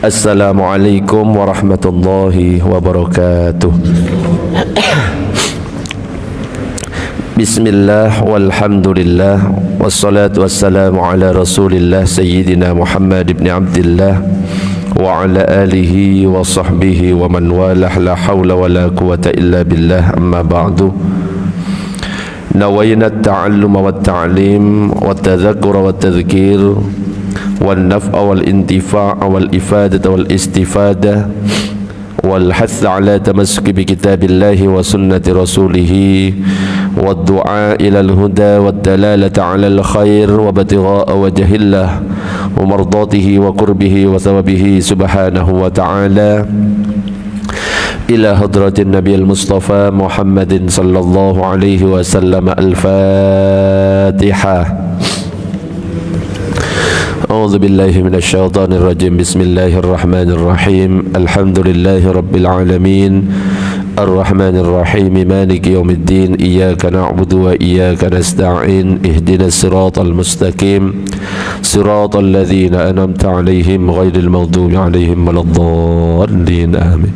Assalamualaikum warahmatullahi wabarakatuh. Bismillah walhamdulillah wassalatu wassalamu ala rasulillah sayyidina Muhammad ibn Abdillah wa ala alihi wa sahbihi wa man walah, la hawla wa la quwata illa billah, amma ba'du. Nawayna at-ta'allum wa at-ta'lim wa at-tadhakkur wa at-tadhkir wal naf'a wal intifa' wal ifadata wal istifada wal hath ala tamassuk bi kitabillahi wa sunnati rasulih wad du'a ila al huda wad dalalata ala al khair wa batigha'a wajhillah wa mardatihi wa qurbihi wa thawabihi subhanahu wa ta'ala ila hadratin nabiyil mustafa Muhammadin sallallahu alaihi wasallam. Al-Fatihah. A'udzu billahi minasy syaithanir rajim. Bismillahirrahmanirrahim. Alhamdulillahi rabbil alamin. Ar-Rahmanir Rahim. Maliki yaumiddin. Iyyaka na'budu wa iyyaka nasta'in. Ihdinas siratal mustaqim. Siratal ladzina an'amta 'alaihim ghairil maghdubi 'alaihim waladdallin. Amin.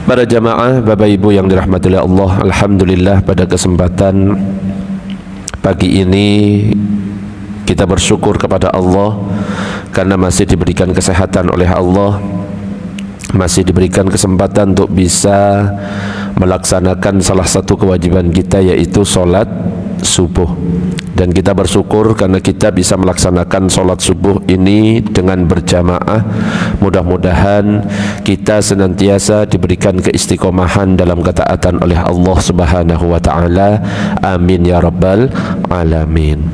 Para jamaah, Bapak Ibu yang dirahmati oleh Allah, alhamdulillah pada kesempatan pagi ini kita bersyukur kepada Allah karena masih diberikan kesehatan oleh Allah, masih diberikan kesempatan untuk bisa melaksanakan salah satu kewajiban kita, yaitu sholat subuh. Dan kita bersyukur karena kita bisa melaksanakan sholat subuh ini dengan berjamaah. Mudah-mudahan kita senantiasa diberikan keistiqomahan dalam ketaatan oleh Allah subhanahu wa ta'ala. Amin ya rabbal alamin.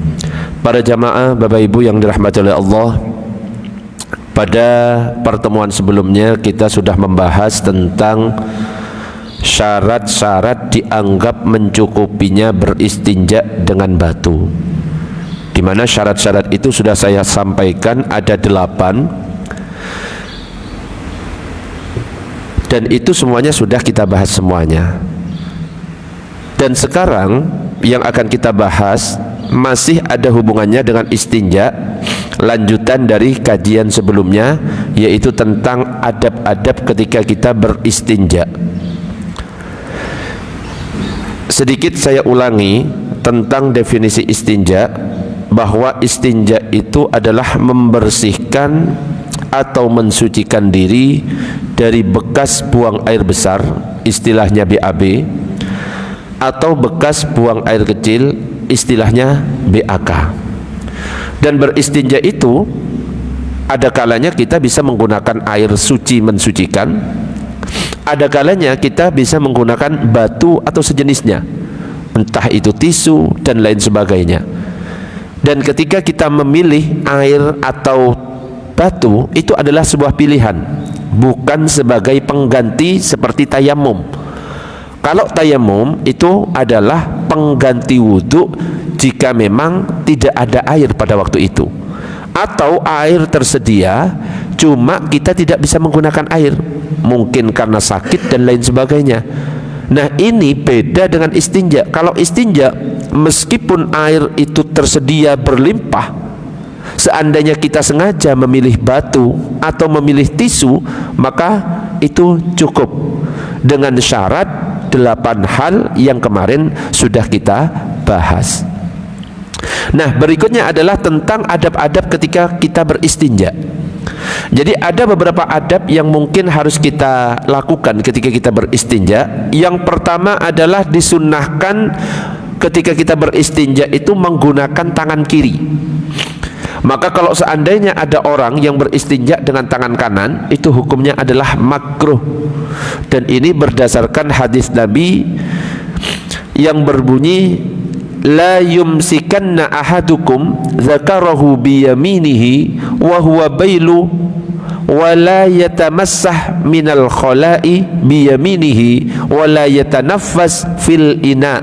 Para jamaah, Bapak Ibu yang dirahmati oleh Allah, pada pertemuan sebelumnya kita sudah membahas tentang syarat-syarat dianggap mencukupinya beristinja dengan batu, di mana syarat-syarat itu sudah saya sampaikan ada 8, dan itu semuanya sudah kita bahas semuanya. Dan sekarang yang akan kita bahas masih ada hubungannya dengan istinja, lanjutan dari kajian sebelumnya, yaitu tentang adab-adab ketika kita beristinja. Sedikit saya ulangi tentang definisi istinja, bahwa istinja itu adalah membersihkan atau mensucikan diri dari bekas buang air besar, istilahnya BAB, atau bekas buang air kecil, istilahnya BAK. Dan beristinja itu ada kalanya kita bisa menggunakan air suci mensucikan, ada kalanya kita bisa menggunakan batu atau sejenisnya, entah itu tisu dan lain sebagainya. Dan ketika kita memilih air atau batu, itu adalah sebuah pilihan, bukan sebagai pengganti seperti tayamum. Kalau tayamum itu adalah pengganti wudhu jika memang tidak ada air pada waktu itu, atau air tersedia cuma kita tidak bisa menggunakan air, mungkin karena sakit dan lain sebagainya. Nah, ini beda dengan istinja. Kalau istinja, meskipun air itu tersedia berlimpah, seandainya kita sengaja memilih batu atau memilih tisu, maka itu cukup dengan syarat 8 hal yang kemarin sudah kita bahas. Nah, berikutnya adalah tentang adab-adab ketika kita beristinja. Jadi ada beberapa adab yang mungkin harus kita lakukan ketika kita beristinja. Yang pertama adalah disunnahkan ketika kita beristinja itu menggunakan tangan kiri. Maka kalau seandainya ada orang yang beristinja dengan tangan kanan, itu hukumnya adalah makruh. Dan ini berdasarkan hadis Nabi yang berbunyi, la yumsikanna ahadukum dzakarahu biyaminihi wa huwa bailu wa la yatamassah minal khala'i biyaminihi wa la yatanaffas fil ina.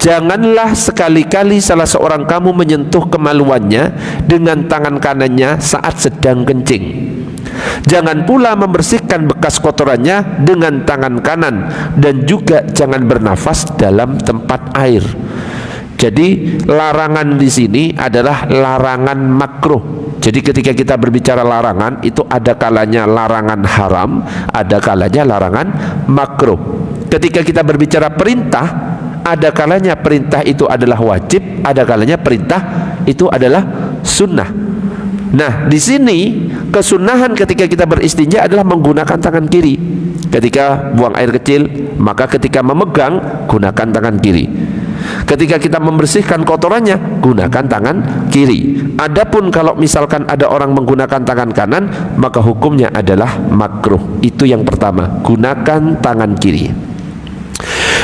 Janganlah sekali-kali salah seorang kamu menyentuh kemaluannya dengan tangan kanannya saat sedang kencing. Jangan pula membersihkan bekas kotorannya dengan tangan kanan, dan juga jangan bernafas dalam tempat air. Jadi larangan di sini adalah larangan makruh. Jadi ketika kita berbicara larangan, itu ada kalanya larangan haram, ada kalanya larangan makruh. Ketika kita berbicara perintah, ada kalanya perintah itu adalah wajib, ada kalanya perintah itu adalah sunnah. Nah, di sini kesunahan ketika kita beristinja adalah menggunakan tangan kiri. Ketika buang air kecil, maka ketika memegang, gunakan tangan kiri. Ketika kita membersihkan kotorannya, gunakan tangan kiri. Adapun kalau misalkan ada orang menggunakan tangan kanan, maka hukumnya adalah makruh. Itu yang pertama, gunakan tangan kiri.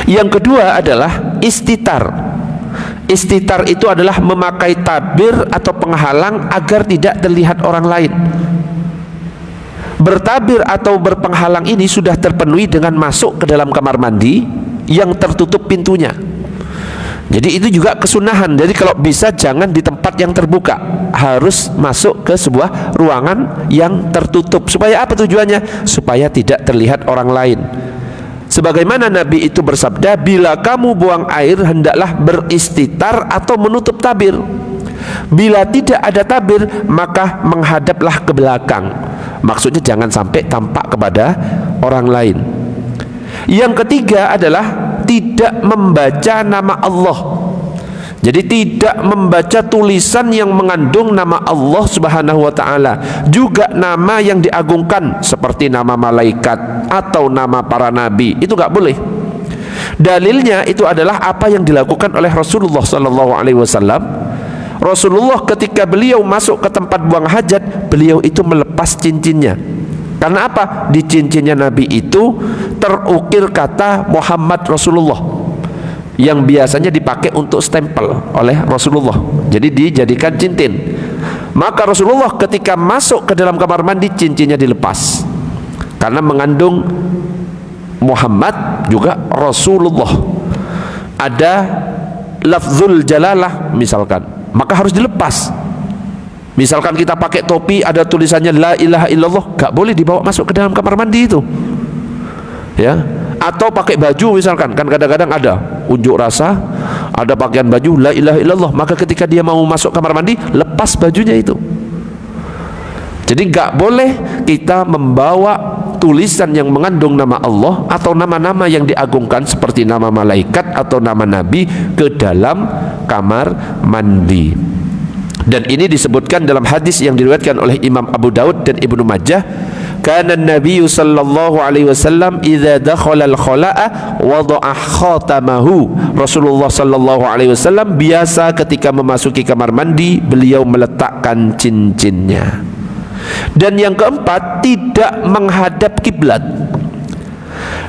Yang kedua adalah istitar. Istitar itu adalah memakai tabir atau penghalang agar tidak terlihat orang lain. Bertabir atau berpenghalang ini sudah terpenuhi dengan masuk ke dalam kamar mandi yang tertutup pintunya. Jadi itu juga kesunahan. Jadi kalau bisa jangan di tempat yang terbuka, harus masuk ke sebuah ruangan yang tertutup. Supaya apa tujuannya? Supaya tidak terlihat orang lain. Sebagaimana Nabi itu bersabda, bila kamu buang air hendaklah beristitar atau menutup tabir. Bila tidak ada tabir, maka menghadaplah ke belakang. Maksudnya jangan sampai tampak kepada orang lain. Yang ketiga adalah tidak membaca nama Allah. Jadi tidak membaca tulisan yang mengandung nama Allah Subhanahu wa taala, juga nama yang diagungkan seperti nama malaikat atau nama para nabi. Itu enggak boleh. Dalilnya itu adalah apa yang dilakukan oleh Rasulullah sallallahu alaihi wasallam. Rasulullah ketika beliau masuk ke tempat buang hajat, beliau itu melepas cincinnya. Karena apa? Di cincinnya Nabi itu terukir kata Muhammad Rasulullah, yang biasanya dipakai untuk stempel oleh Rasulullah. Jadi dijadikan cincin. Maka Rasulullah ketika masuk ke dalam kamar mandi, cincinnya dilepas karena mengandung Muhammad juga Rasulullah. Ada lafzul jalalah misalkan, maka harus dilepas. Misalkan kita pakai topi ada tulisannya la ilaha illallah, gak boleh dibawa masuk ke dalam kamar mandi itu, ya. Atau pakai baju misalkan, kan kadang-kadang ada unjuk rasa, ada pakaian baju la ilaha illallah, maka ketika dia mau masuk kamar mandi, lepas bajunya itu. Jadi gak boleh kita membawa tulisan yang mengandung nama Allah atau nama-nama yang diagungkan seperti nama malaikat atau nama nabi ke dalam kamar mandi. Dan ini disebutkan dalam hadis yang diriwayatkan oleh Imam Abu Daud dan Ibnu Majah, kana Nabi sallallahu alaihi wasallam idza dakhala al-khala'a wada'a khatamahu. Rasulullah sallallahu alaihi wasallam biasa ketika memasuki kamar mandi beliau meletakkan cincinnya. Dan yang keempat, tidak menghadap kiblat.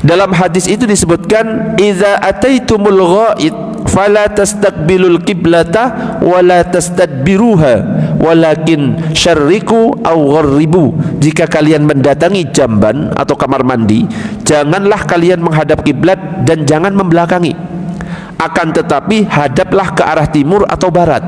Dalam hadis itu disebutkan, idza ataitumul ghaid fala tastaqbilul qiblata wala tastadbiruha walakin syarriku aw gharribu. Jika kalian mendatangi jamban atau kamar mandi, janganlah kalian menghadap kiblat dan jangan membelakangi, akan tetapi hadaplah ke arah timur atau barat,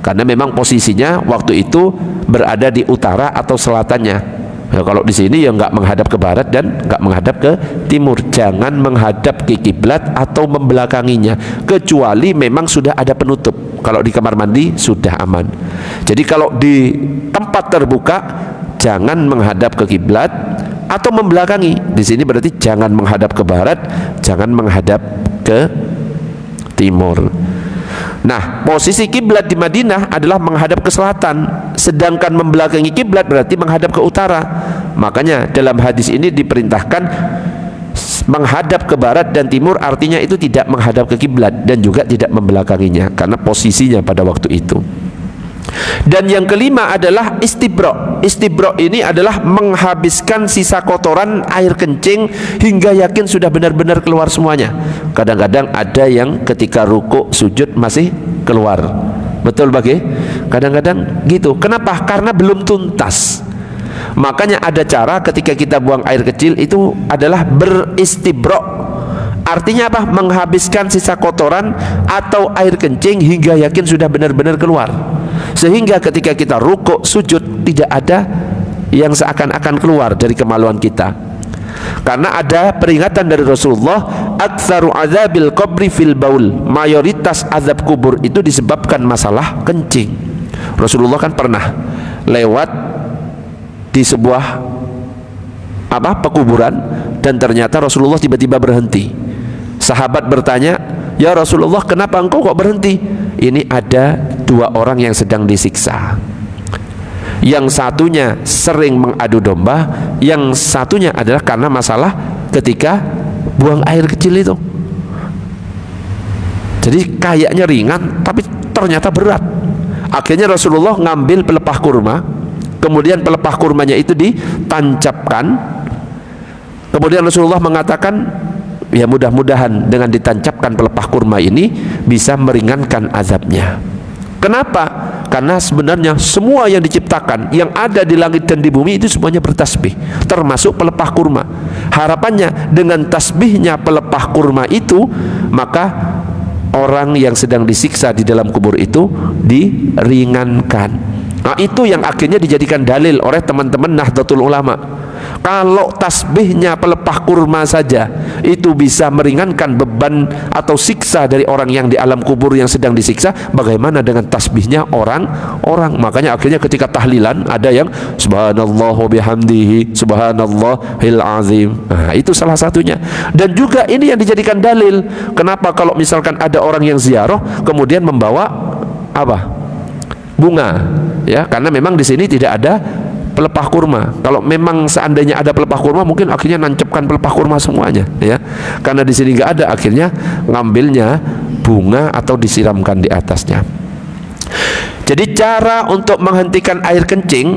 karena memang posisinya waktu itu berada di utara atau selatannya. Nah, kalau di sini ya nggak menghadap ke barat dan nggak menghadap ke timur. Jangan menghadap ke kiblat atau membelakanginya, kecuali memang sudah ada penutup. Kalau di kamar mandi sudah aman. Jadi kalau di tempat terbuka jangan menghadap ke kiblat atau membelakangi. Di sini berarti jangan menghadap ke barat, jangan menghadap ke timur. Nah, posisi kiblat di Madinah adalah menghadap ke selatan, sedangkan membelakangi kiblat berarti menghadap ke utara. Makanya dalam hadis ini diperintahkan menghadap ke barat dan timur, artinya itu tidak menghadap ke kiblat dan juga tidak membelakanginya karena posisinya pada waktu itu. Dan yang kelima adalah istibro. Istibro ini adalah menghabiskan sisa kotoran air kencing hingga yakin sudah benar-benar keluar semuanya. Kadang-kadang ada yang ketika rukuk sujud masih keluar. Betul bagi? Kadang-kadang gitu. Kenapa? Karena belum tuntas. Makanya ada cara ketika kita buang air kecil itu adalah beristibro. Artinya apa? Menghabiskan sisa kotoran atau air kencing hingga yakin sudah benar-benar keluar, sehingga ketika kita rukuk sujud tidak ada yang seakan-akan keluar dari kemaluan kita. Karena ada peringatan dari Rasulullah, aktsaru azabil qabri fil baul, mayoritas azab kubur itu disebabkan masalah kencing. Rasulullah kan pernah lewat di sebuah pekuburan, dan ternyata Rasulullah tiba-tiba berhenti. Sahabat bertanya, "Ya Rasulullah, kenapa engkau kok berhenti?" Ini ada dua orang yang sedang disiksa. Yang satunya sering mengadu domba, yang satunya adalah karena masalah ketika buang air kecil itu. Jadi kayaknya ringan, tapi ternyata berat. Akhirnya Rasulullah ngambil pelepah kurma, kemudian pelepah kurmanya itu ditancapkan. Kemudian Rasulullah mengatakan, ya mudah-mudahan dengan ditancapkan pelepah kurma ini bisa meringankan azabnya. Kenapa? Karena sebenarnya semua yang diciptakan, yang ada di langit dan di bumi itu semuanya bertasbih, termasuk pelepah kurma. Harapannya dengan tasbihnya pelepah kurma itu, maka orang yang sedang disiksa di dalam kubur itu diringankan. Nah, itu yang akhirnya dijadikan dalil oleh teman-teman Nahdlatul Ulama. Kalau tasbihnya pelepah kurma saja itu bisa meringankan beban atau siksa dari orang yang di alam kubur yang sedang disiksa, bagaimana dengan tasbihnya orang-orang? Makanya akhirnya ketika tahlilan ada yang subhanallah wa bihamdihi subhanallahil azim. Nah, itu salah satunya. Dan juga ini yang dijadikan dalil. Kenapa kalau misalkan ada orang yang ziarah kemudian membawa bunga, ya, karena memang di sini tidak ada pelepah kurma. Kalau memang seandainya ada pelepah kurma, mungkin akhirnya nancapkan pelepah kurma semuanya, ya. Karena di sini nggak ada, akhirnya ngambilnya bunga atau disiramkan di atasnya. Jadi cara untuk menghentikan air kencing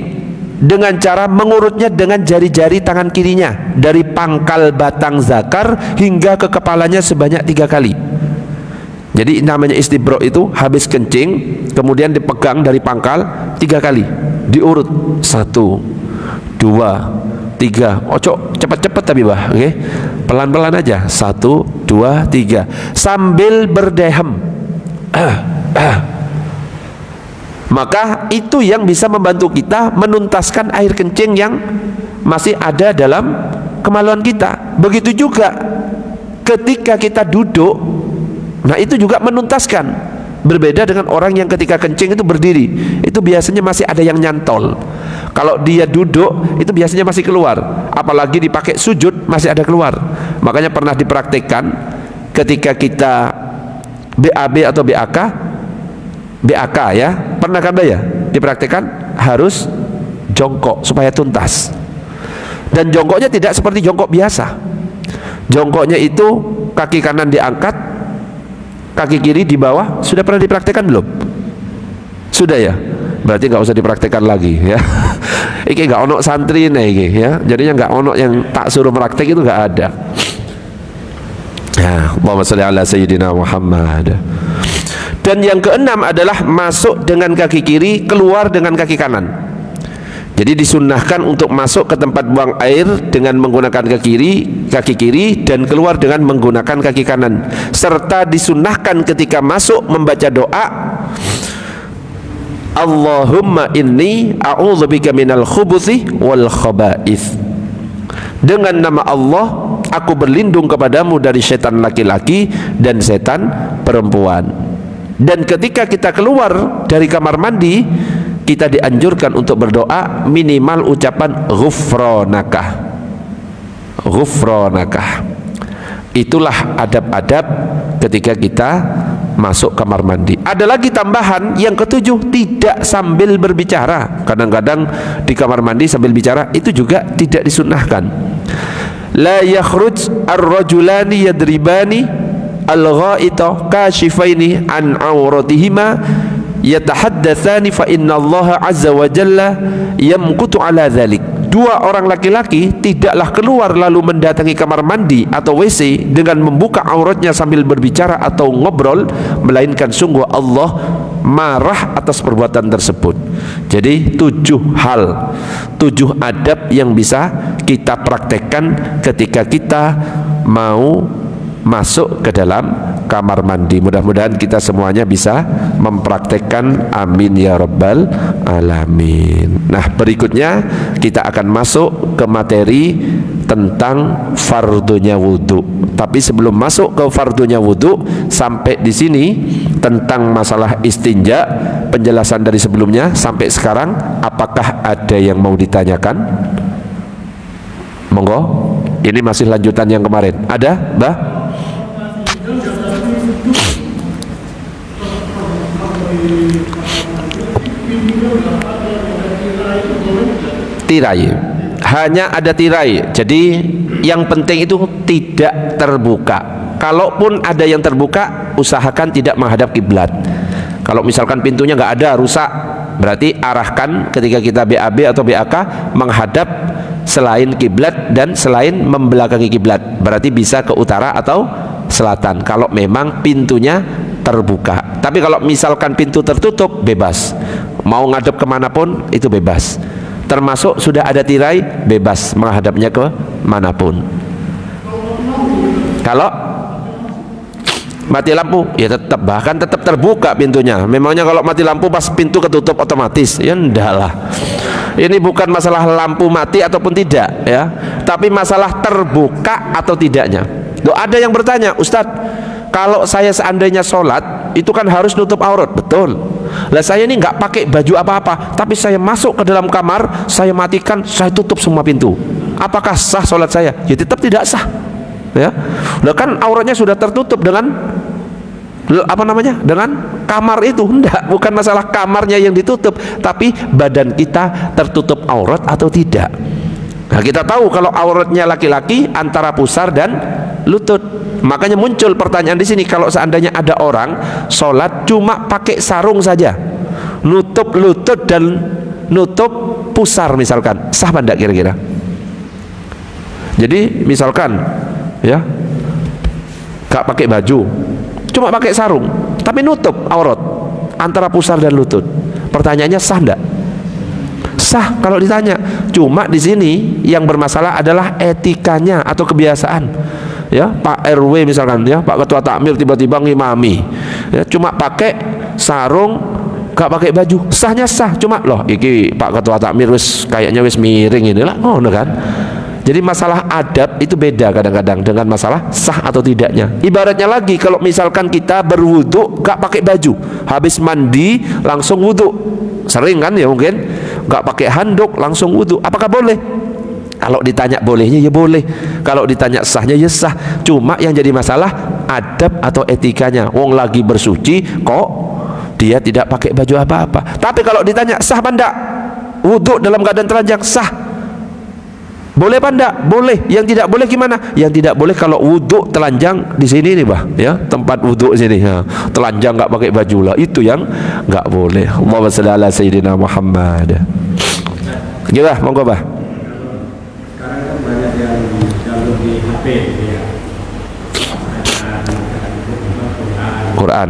dengan cara mengurutnya dengan jari-jari tangan kirinya dari pangkal batang zakar hingga ke kepalanya sebanyak 3 kali. Jadi namanya istibro itu habis kencing kemudian dipegang dari pangkal 3 kali, diurut 1, 2, 3. Ojo cepat-cepat tapi bah, oke? Pelan-pelan aja. 1, 2, 3 sambil berdehem. Maka itu yang bisa membantu kita menuntaskan air kencing yang masih ada dalam kemaluan kita. Begitu juga ketika kita duduk. Nah, itu juga menuntaskan. Berbeda dengan orang yang ketika kencing itu berdiri, itu biasanya masih ada yang nyantol. Kalau dia duduk itu biasanya masih keluar, apalagi dipakai sujud masih ada keluar. Makanya pernah dipraktekkan ketika kita BAB atau BAK ya, pernah kan ya dipraktekkan harus jongkok supaya tuntas. Dan jongkoknya tidak seperti jongkok biasa. Jongkoknya itu kaki kanan diangkat, kaki kiri di bawah. Sudah pernah dipraktekkan belum? Sudah ya? Berarti nggak usah dipraktekkan lagi ya. Iki nggak ono santri nih ya. Jadinya nggak ono yang tak suruh praktek itu nggak ada. Ya, Allahumma sholli ala sayyidina Muhammad. Dan yang keenam adalah masuk dengan kaki kiri, keluar dengan kaki kanan. Jadi disunnahkan untuk masuk ke tempat buang air dengan menggunakan kaki kiri dan keluar dengan menggunakan kaki kanan. Serta disunnahkan ketika masuk membaca doa, Allahumma inni a'udzubika minal khubuthi wal khaba'ith. Dengan nama Allah, aku berlindung kepadamu dari setan laki-laki dan setan perempuan. Dan ketika kita keluar dari kamar mandi, kita dianjurkan untuk berdoa minimal ucapan ghufranaka. Ghufranaka. Itulah adab-adab ketika kita masuk kamar mandi. Ada lagi tambahan yang ketujuh, tidak sambil berbicara. Kadang-kadang di kamar mandi sambil bicara, itu juga tidak disunnahkan. La yakhruj ar-rajulani yadribani al-ghaita kashifaini an awratihima yatahaddatsani fa innallaha azza wa jalla yamqutu ala dzalik. Dua orang laki-laki tidaklah keluar lalu mendatangi kamar mandi atau WC dengan membuka auratnya sambil berbicara atau ngobrol, melainkan sungguh Allah marah atas perbuatan tersebut. Jadi 7 hal, 7 adab yang bisa kita praktekkan ketika kita mau masuk ke dalam kamar mandi. Mudah-mudahan kita semuanya bisa mempraktekkan, amin ya rabbal alamin. Nah, berikutnya kita akan masuk ke materi tentang fardunya wudu. Tapi sebelum masuk ke fardunya wudu, sampai di sini tentang masalah istinja, penjelasan dari sebelumnya sampai sekarang, apakah ada yang mau ditanyakan? Monggo. Ini masih lanjutan yang kemarin. Ada, Mbah? Tirai. Hanya ada tirai. Jadi yang penting itu tidak terbuka. Kalaupun ada yang terbuka, usahakan tidak menghadap kiblat. Kalau misalkan pintunya nggak ada, rusak, berarti arahkan ketika kita BAB atau BAK menghadap selain kiblat dan selain membelakangi kiblat. Berarti bisa ke utara atau selatan kalau memang pintunya terbuka. Tapi kalau misalkan pintu tertutup, bebas. Mau ngadep kemanapun itu bebas. Termasuk sudah ada tirai, bebas menghadapnya ke manapun. Kalau mati lampu, ya tetap, bahkan tetap terbuka pintunya. Memangnya kalau mati lampu pas pintu ketutup otomatis? Ya enggak lah. Ini bukan masalah lampu mati ataupun tidak, ya, tapi masalah terbuka atau tidaknya. Loh, ada yang bertanya, Ustadz, kalau saya seandainya sholat itu kan harus nutup aurat, betul. Lah saya ini nggak pakai baju apa-apa, tapi saya masuk ke dalam kamar, saya matikan, saya tutup semua pintu. Apakah sah sholat saya? Ya tetap tidak sah. Ya, lah kan auratnya sudah tertutup dengan apa namanya? Dengan kamar itu. Enggak, bukan masalah kamarnya yang ditutup, tapi badan kita tertutup aurat atau tidak. Nah, kita tahu kalau auratnya laki-laki antara pusar dan lutut. Makanya muncul pertanyaan di sini, kalau seandainya ada orang sholat cuma pakai sarung saja, nutup lutut dan nutup pusar misalkan, sah apa enggak kira-kira? Jadi misalkan, ya, gak pakai baju, cuma pakai sarung, tapi nutup aurat antara pusar dan lutut. Pertanyaannya sah enggak? Sah kalau ditanya. Cuma di sini yang bermasalah adalah etikanya atau kebiasaan. Ya, Pak RW misalkan, ya, Pak Ketua Takmir tiba-tiba ngimami, ya, cuma pakai sarung, gak pakai baju, sahnya sah. Cuma loh, iki Pak Ketua Takmir wis kayaknya wis miring inilah, ngono kan. Jadi masalah adab itu beda kadang-kadang dengan masalah sah atau tidaknya. Ibaratnya lagi, kalau misalkan kita berwudu gak pakai baju, habis mandi langsung wudu, sering kan ya mungkin, gak pakai handuk langsung wudu, apakah boleh? Kalau ditanya bolehnya ya boleh, kalau ditanya sahnya ya sah. Cuma yang jadi masalah adab atau etikanya. Wong lagi bersuci kok dia tidak pakai baju apa-apa. Tapi kalau ditanya sah apa enggak wudu dalam keadaan telanjang, sah. Boleh apa enggak? Boleh. Yang tidak boleh gimana? Yang tidak boleh kalau wudu telanjang di sini nih, Bah, ya, tempat wudu sini, ya, telanjang nggak pakai baju lah, itu yang nggak boleh. Allahumma shalli ala sayyidina Muhammad. Gimana, monggo, Bah. Quran.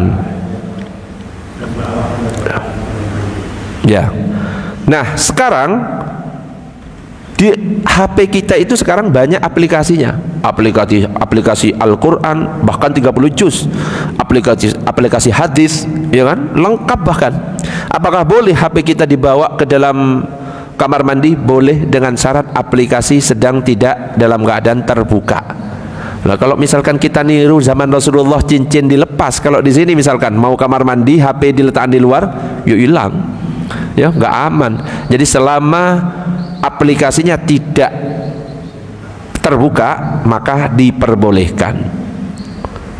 Ya. Nah, sekarang di HP kita itu sekarang banyak aplikasinya. Aplikasi Al-Quran bahkan 30 juz. Aplikasi hadis, ya kan? Lengkap bahkan. Apakah boleh HP kita dibawa ke dalam kamar mandi? Boleh, dengan syarat aplikasi sedang tidak dalam keadaan terbuka. Nah, kalau misalkan kita niru zaman Rasulullah, cincin dilepas. Kalau di sini misalkan mau kamar mandi, HP diletakkan di luar, yuk hilang, ya, nggak aman. Jadi selama aplikasinya tidak terbuka maka diperbolehkan.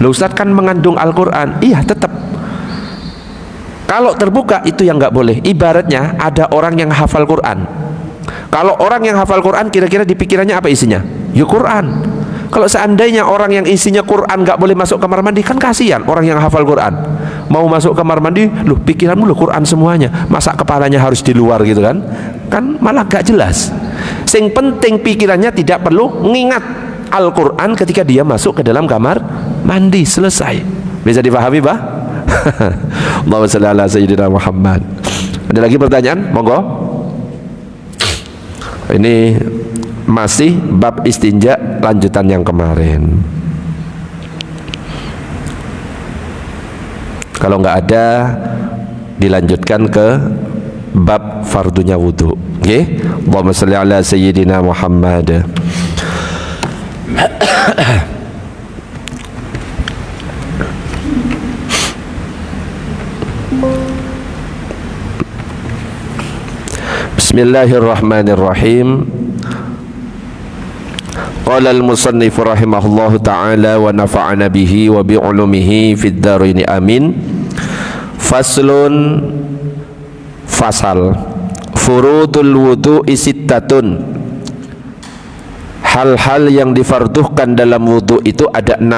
Loh, Ustaz kan mengandung Al-Quran. Iya, tetap. Kalau terbuka itu yang nggak boleh. Ibaratnya ada orang yang hafal Quran. Kalau orang yang hafal Quran, kira-kira di pikirannya apa isinya? Ya Quran. Kalau seandainya orang yang isinya Quran nggak boleh masuk kamar mandi, kan kasihan orang yang hafal Quran. Mau masuk kamar mandi, loh pikiranmu loh Quran semuanya, masa kepalanya harus di luar gitu kan? Kan malah gak jelas. Sing penting pikirannya tidak perlu mengingat Al-Quran ketika dia masuk ke dalam kamar mandi, selesai. Bisa dipahami, Bah? Allahumma shalli ala sayyidina Muhammad. Ada lagi pertanyaan? Monggo. Ini masih bab istinja, lanjutan yang kemarin. Kalau nggak ada, dilanjutkan ke bab fardunya wudu. Oke? Allahumma shalli ala sayyidina Muhammad. Bismillahirrahmanirrahim. Qala al-musannif rahimahullahu ta'ala wa nafa'ana bihi wa bi'ulumihi fid dharain amin. Faslun, fasal. Furudul wudu'i sittatun. Hal-hal yang difarduhkan dalam wudu itu ada 6.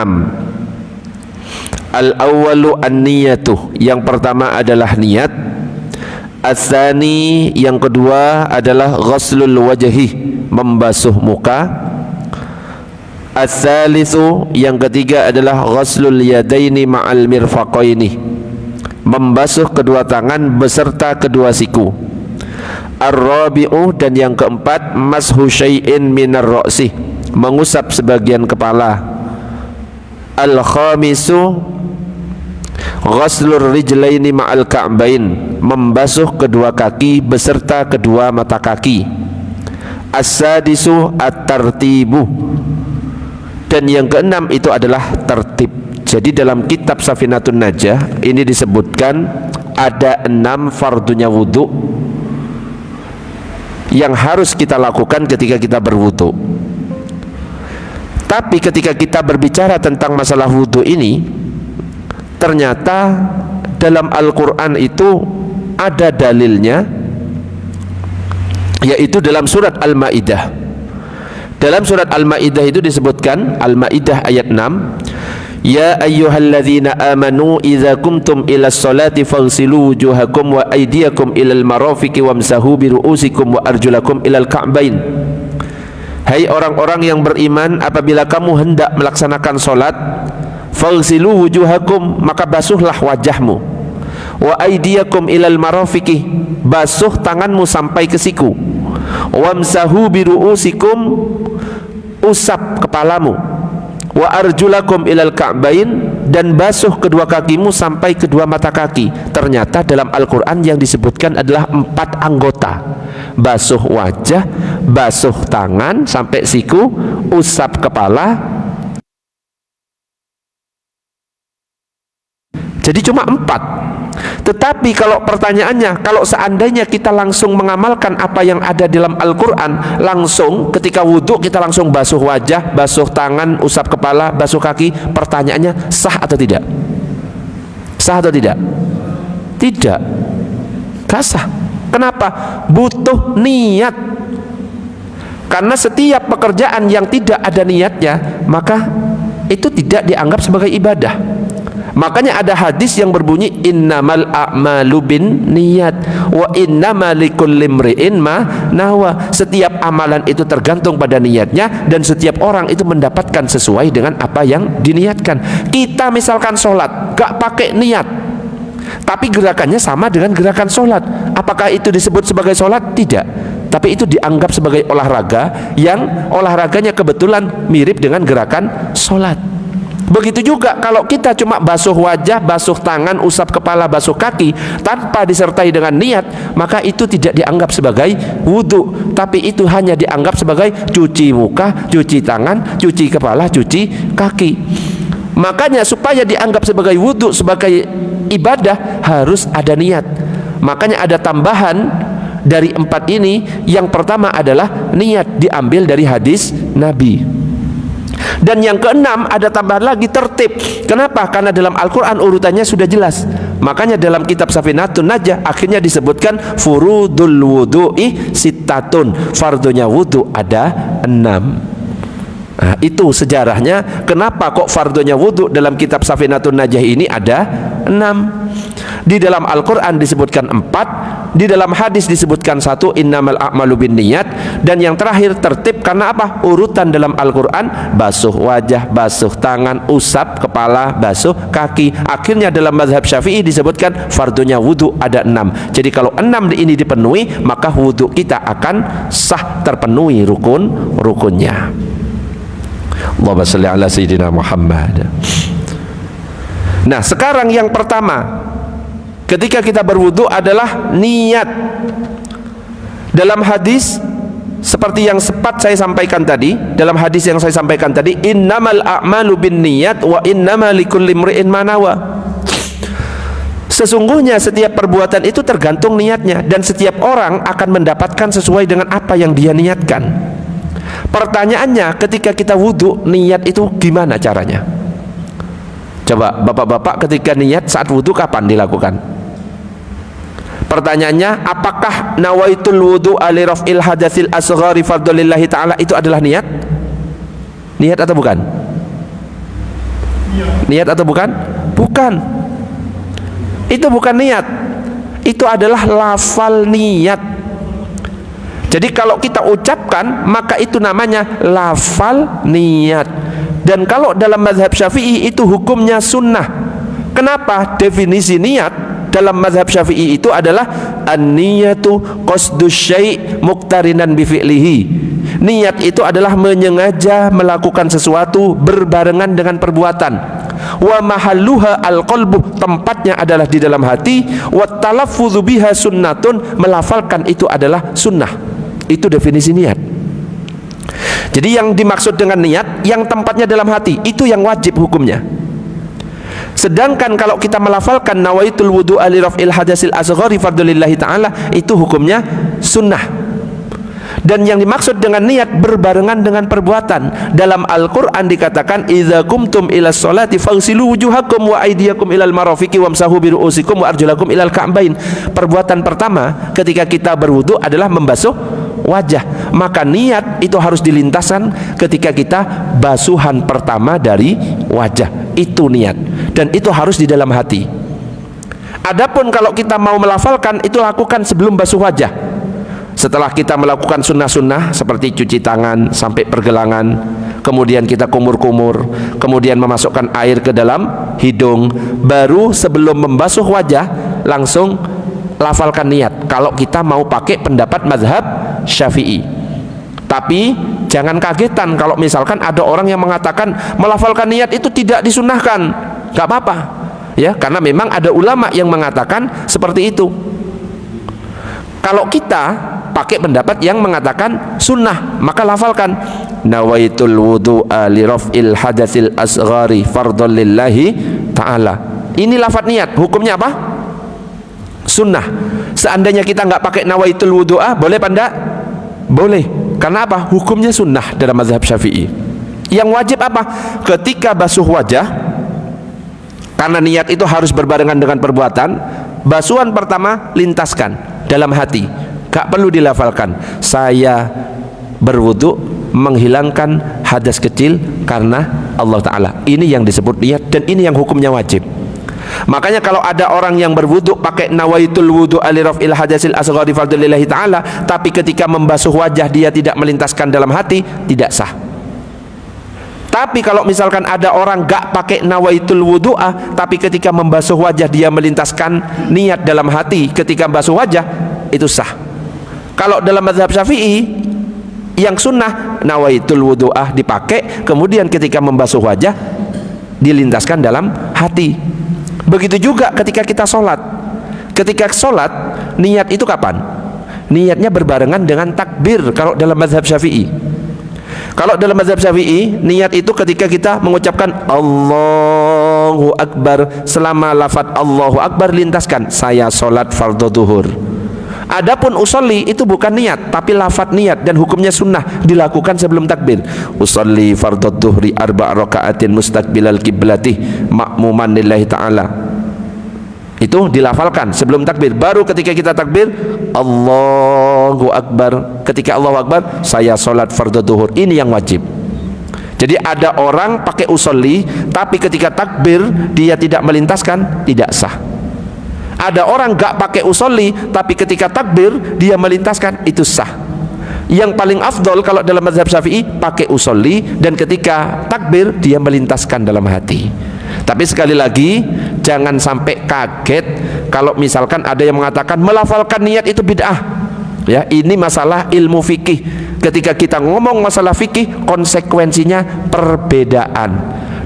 Al-awwalu an-niyatuh, yang pertama adalah niat. Ats-tsani, yang kedua adalah ghaslul wajhi, membasuh muka. Ats-tsalitsu, yang ketiga adalah ghaslul yadaini ma'al mirfaqaini, membasuh kedua tangan beserta kedua siku. Ar-rabi'u, dan yang keempat mashu syai'in minar ra'si, mengusap sebagian kepala. Al-khamisu ghaslur rijlaini ma'al ka'bain, membasuh kedua kaki beserta kedua mata kaki. As-sadisu at-tartibu, dan yang keenam itu adalah tertib. Jadi dalam kitab Safinatun Najah ini disebutkan ada 6 fardunya wudu yang harus kita lakukan ketika kita berwudu. Tapi ketika kita berbicara tentang masalah wudu ini, ternyata dalam Al-Quran itu ada dalilnya, yaitu dalam surat Al-Ma'idah. Dalam surat Al-Ma'idah itu disebutkan, Al-Ma'idah ayat 6, Ya ayyuhalladzina amanu idza kumtum ilas salati faghsilu wujuhakum wa aydiyakum ilal marafiqi wamsahu bi ru'usikum wa arjulakum ilal ka'bain. Hai orang-orang yang beriman, apabila kamu hendak melaksanakan salat, faghsilu wujuhakum, maka basuhlah wajahmu. Wa aydiyakum ilal marafiqi, basuh tanganmu sampai ke siku. Wamsahu bi ru'usikum, usap kepalamu. Wa arjulakum ilal ka'bain, dan basuh kedua kakimu sampai kedua mata kaki. Ternyata dalam Al-Quran yang disebutkan adalah 4 anggota: basuh wajah, basuh tangan sampai siku, usap kepala. Jadi cuma 4. Tetapi kalau pertanyaannya, kalau seandainya kita langsung mengamalkan apa yang ada dalam Al-Quran, langsung ketika wudhu kita langsung basuh wajah, basuh tangan, usap kepala, basuh kaki, pertanyaannya sah atau tidak? Sah atau tidak? Tidak. Gak sah. Kenapa? Butuh niat. Karena setiap pekerjaan yang tidak ada niatnya, maka itu tidak dianggap sebagai ibadah. Makanya ada hadis yang berbunyi innamal a'malu bin niyat wa innamal likulli imri'in ma nawa. Setiap amalan itu tergantung pada niatnya, dan setiap orang itu mendapatkan sesuai dengan apa yang diniatkan. Kita misalkan sholat gak pakai niat, tapi gerakannya sama dengan gerakan sholat, apakah itu disebut sebagai sholat? Tidak. Tapi itu dianggap sebagai olahraga yang olahraganya kebetulan mirip dengan gerakan sholat. Begitu juga kalau kita cuma basuh wajah, basuh tangan, usap kepala, basuh kaki tanpa disertai dengan niat, maka itu tidak dianggap sebagai wudhu, tapi itu hanya dianggap sebagai cuci muka, cuci tangan, cuci kepala, cuci kaki. Makanya supaya dianggap sebagai wudhu, sebagai ibadah, harus ada niat. Makanya ada tambahan dari 4 ini. Yang pertama adalah niat, diambil dari hadis Nabi. Dan yang keenam ada tambahan lagi, tertib. Kenapa? Karena dalam Al-Quran urutannya sudah jelas. Makanya dalam kitab Safinatun Najah akhirnya disebutkan furudul wudu'i sittatun, fardunya wudu ada 6. Nah, itu sejarahnya kenapa kok fardunya wudu dalam kitab Safinatun Najah ini ada 6. Di dalam Al-Quran disebutkan 4, di dalam hadis disebutkan 1, innamal a'malu bin niyat, dan yang terakhir tertib. Karena apa? Urutan dalam Al-Quran basuh wajah, basuh tangan, usap kepala, basuh kaki. Akhirnya dalam mazhab Syafi'i disebutkan fardunya wudu ada 6. Jadi kalau 6 ini dipenuhi, maka wudu kita akan sah, terpenuhi rukun-rukunnya. Allahumma shalli ala sayyidina Muhammad. Nah, sekarang yang pertama ketika kita berwudu adalah niat. Dalam hadis seperti yang sempat saya sampaikan tadi, dalam hadis yang saya sampaikan tadi, innamal a'malu bin niyat wa innamal likulli imri'in ma nawa. Sesungguhnya setiap perbuatan itu tergantung niatnya, dan setiap orang akan mendapatkan sesuai dengan apa yang dia niatkan. Pertanyaannya, ketika kita wudhu, niat itu gimana caranya? Coba bapak-bapak ketika niat saat wudhu kapan dilakukan? Pertanyaannya, apakah nawaitul wudhu'a li raf'il hadatsil asghari fardholillahi ta'ala itu adalah niat? Niat atau bukan? Niat atau bukan? Bukan. Itu bukan niat. Itu adalah lafal niat. Jadi kalau kita ucapkan, maka itu namanya lafal niat. Dan kalau dalam mazhab Syafi'i itu hukumnya sunnah. Kenapa? Definisi niat dalam mazhab Syafi'i itu adalah an-niyatu qasdus syai' muqtarinan bi fi'lihi. Niat itu adalah menyengaja melakukan sesuatu berbarengan dengan perbuatan. Wa mahalluha al-qalbu, tempatnya adalah di dalam hati. Wa talaffudzu biha sunnatun, melafalkan itu adalah sunnah. Itu definisi niat. Jadi yang dimaksud dengan niat yang tempatnya dalam hati, itu yang wajib hukumnya. Sedangkan kalau kita melafalkan nawaitul wudu'a li raf'il hadatsil asghari fardholillahi ta'ala, itu hukumnya sunnah. Dan yang dimaksud dengan niat berbarengan dengan perbuatan. Dalam Al-Quran dikatakan, idza kumtum ila sholati faghsilu wujuhakum wa aydiyakum ilal marafiqi wamsahu bi ru'usikum wa arjulakum ilal ka'bain. Perbuatan pertama ketika kita berwudu adalah membasuh wajah. Maka niat itu harus dilintaskan ketika kita basuhan pertama dari wajah. Itu niat, dan itu harus di dalam hati. Adapun kalau kita mau melafalkan, itu lakukan sebelum basuh wajah. Setelah kita melakukan sunnah-sunnah seperti cuci tangan sampai pergelangan, kemudian kita kumur-kumur, kemudian memasukkan air ke dalam hidung, baru sebelum membasuh wajah langsung lafalkan niat. Kalau kita mau pakai pendapat mazhab Syafi'i. Tapi jangan kagetan kalau misalkan ada orang yang mengatakan melafalkan niat itu tidak disunnahkan. Gak apa-apa ya, karena memang ada ulama yang mengatakan seperti itu. Kalau kita pakai pendapat yang mengatakan sunnah, maka lafalkan nawaitul wudu'a li raf'il hadatsil asghari fardholillahi ta'ala. Ini lafaz niat, hukumnya apa? Sunnah. Seandainya kita nggak pakai nawaitul wudu'a, boleh apa enggak? Boleh. Karena apa? Hukumnya sunnah dalam mazhab Syafi'i. Yang wajib apa? Ketika basuh wajah, karena niat itu harus berbarengan dengan perbuatan, basuhan pertama lintaskan dalam hati, gak perlu dilafalkan. Saya berwudu menghilangkan hadas kecil karena Allah Ta'ala. Ini yang disebut niat, dan ini yang hukumnya wajib. Makanya kalau ada orang yang berwudu pakai nawaitul wudu li raf'il hadatsil asghari fardholillahi ta'ala, tapi ketika membasuh wajah dia tidak melintaskan dalam hati, tidak sah. Tapi kalau misalkan ada orang gak pakai nawaitul wudu'ah, tapi ketika membasuh wajah dia melintaskan niat dalam hati ketika membasuh wajah, itu sah. Kalau dalam mazhab Syafi'i yang sunnah, nawaitul wudu'ah dipakai, kemudian ketika membasuh wajah dilintaskan dalam hati. Begitu juga ketika kita sholat. Ketika sholat, niat itu kapan? Niatnya berbarengan dengan takbir kalau dalam mazhab Syafi'i. Kalau dalam mazhab Syafi'i, niat itu ketika kita mengucapkan Allahu Akbar, selama lafaz Allahu Akbar lintaskan, saya sholat fardhu duhur. Adapun usolli itu bukan niat, tapi lafaz niat, dan hukumnya sunnah, dilakukan sebelum takbir. Usolli fardhu duhri arba' raka'atin mustaqbilal kiblati ma'muman lillahi ta'ala. Itu dilafalkan sebelum takbir. Baru ketika kita takbir Allahu Akbar, ketika Allahu Akbar saya sholat fardhu duhur. Ini yang wajib. Jadi ada orang pakai usolli, tapi ketika takbir dia tidak melintaskan, tidak sah. Ada orang gak pakai usolli, tapi ketika takbir dia melintaskan, itu sah. Yang paling afdol kalau dalam mazhab Syafi'i pakai usolli, dan ketika takbir dia melintaskan dalam hati. Tapi sekali lagi, jangan sampai kaget kalau misalkan ada yang mengatakan melafalkan niat itu bid'ah. Ya, ini masalah ilmu fikih. Ketika kita ngomong masalah fikih, konsekuensinya perbedaan,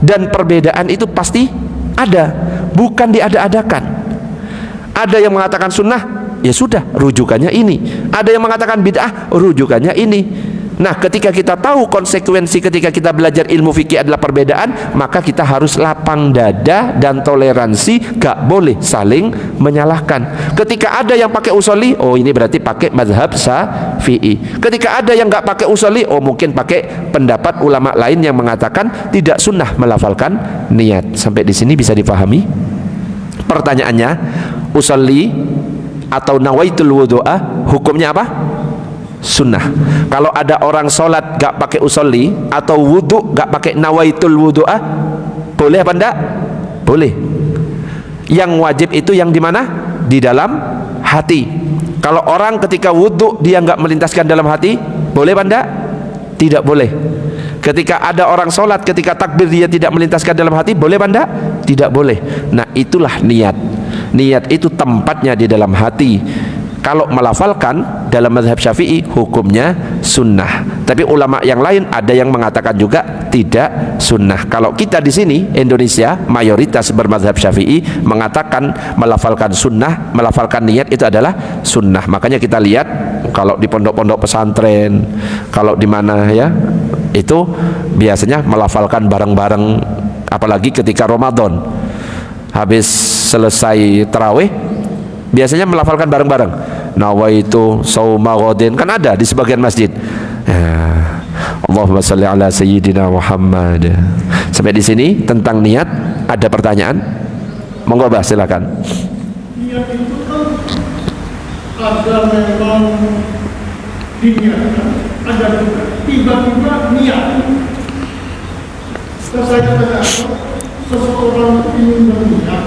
dan perbedaan itu pasti ada, bukan diada-adakan. Ada yang mengatakan sunnah, ya sudah, rujukannya ini. Ada yang mengatakan bid'ah, rujukannya ini. Nah, ketika kita tahu konsekuensi ketika kita belajar ilmu fikih adalah perbedaan, maka kita harus lapang dada dan toleransi, gak boleh saling menyalahkan. Ketika ada yang pakai usoli, oh ini berarti pakai mazhab Syafi'i. Ketika ada yang gak pakai usoli, oh mungkin pakai pendapat ulama lain yang mengatakan tidak sunnah melafalkan niat. Sampai di sini bisa dipahami? Pertanyaannya, usoli atau nawaitul wudu'ah hukumnya apa? Sunnah. Kalau ada orang sholat gak pakai usolli atau wudhu gak pakai nawaitul wudu'ah, boleh apa enggak? Boleh. Yang wajib itu yang di mana? Di dalam hati. Kalau orang ketika wudhu dia gak melintaskan dalam hati, boleh apa enggak? Tidak boleh. Ketika ada orang sholat ketika takbir dia tidak melintaskan dalam hati, boleh apa enggak? Tidak boleh. Nah, itulah niat. Niat itu tempatnya di dalam hati. Kalau melafalkan dalam mazhab Syafi'i hukumnya sunnah. Tapi ulama yang lain ada yang mengatakan juga tidak sunnah. Kalau kita di sini Indonesia mayoritas bermazhab Syafi'i mengatakan melafalkan sunnah, melafalkan niat itu adalah sunnah. Makanya kita lihat kalau di pondok-pondok pesantren, kalau di mana ya, itu biasanya melafalkan bareng-bareng, apalagi ketika Ramadan. Habis selesai tarawih biasanya melafalkan bareng-bareng, nawaitu sauma ghadin, kan ada di sebagian masjid ya. Allahumma shalli ala sayyidina Muhammad. Sampai di sini tentang niat ada pertanyaan? Monggo Bah, silakan. Niat itu kan ada memang diniatkan, ada juga tiba-tiba niat. Terus saya tanya, seseorang ingin berniat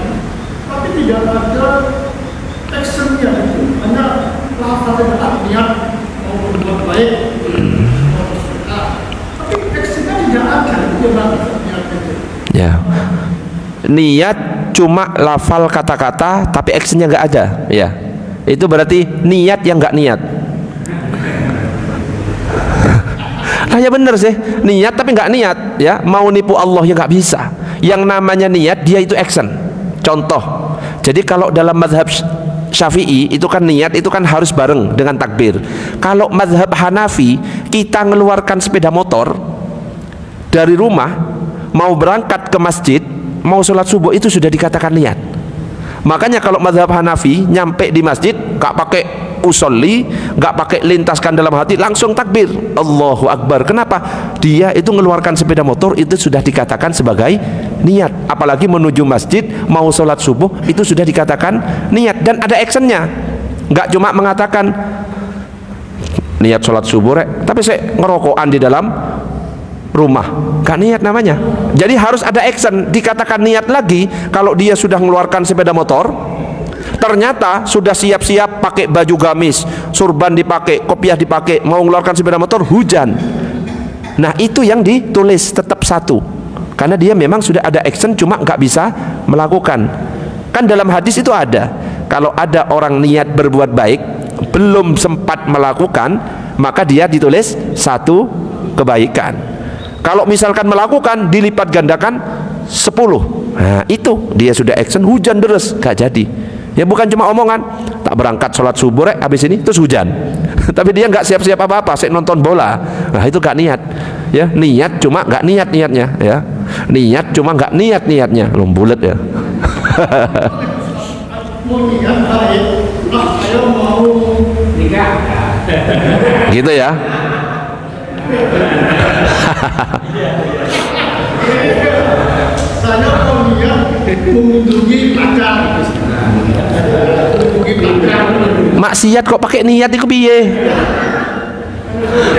tapi tidak ada actionnya, hanya lafaznya niat mau berbuat baik, tapi actionnya tidak ada. Gimana niat itu? Ya, niat cuma lafal kata-kata tapi actionnya nggak ada, ya itu berarti niat yang nggak niat. Nah ya bener sih, niat tapi nggak niat, ya mau nipu Allah ya nggak bisa. Yang namanya niat dia itu action. Contoh, jadi kalau dalam mazhab Syafi'i itu kan niat itu kan harus bareng dengan takbir. Kalau mazhab Hanafi, kita ngeluarkan sepeda motor dari rumah mau berangkat ke masjid, mau sholat subuh itu sudah dikatakan niat. Makanya kalau mazhab Hanafi nyampe di masjid gak pakai usolli, gak pakai lintaskan dalam hati, langsung takbir Allahu Akbar. Kenapa? Dia itu ngeluarkan sepeda motor itu sudah dikatakan sebagai niat. Apalagi menuju masjid mau sholat subuh itu sudah dikatakan niat dan ada actionnya. Gak cuma mengatakan niat sholat subuh rek, tapi saya ngerokokan di dalam rumah, gak niat namanya. Jadi harus ada action. Dikatakan niat lagi kalau dia sudah mengeluarkan sepeda motor, ternyata sudah siap-siap pakai baju gamis, surban dipakai, kopiah dipakai, mau mengeluarkan sepeda motor, hujan. Nah itu yang ditulis tetap satu, karena dia memang sudah ada action cuma nggak bisa melakukan. Kan dalam hadis itu ada, kalau ada orang niat berbuat baik belum sempat melakukan, maka dia ditulis satu kebaikan. Kalau misalkan melakukan dilipat gandakan 10. Nah itu dia sudah action, hujan deres gak jadi. Ya bukan cuma omongan, tak berangkat sholat subuh rek habis ini terus hujan. Tapi dia nggak siap-siap apa-apa, saya nonton bola. Nah itu gak niat. Ya niat cuma nggak niat niatnya, ya niat cuma nggak niat niatnya, belum bulat ya. Mau niat baik, saya mau nikah. Gitu ya. Saya mau niat mengunjungi pacar. Maksiat kok pakai niat itu piye?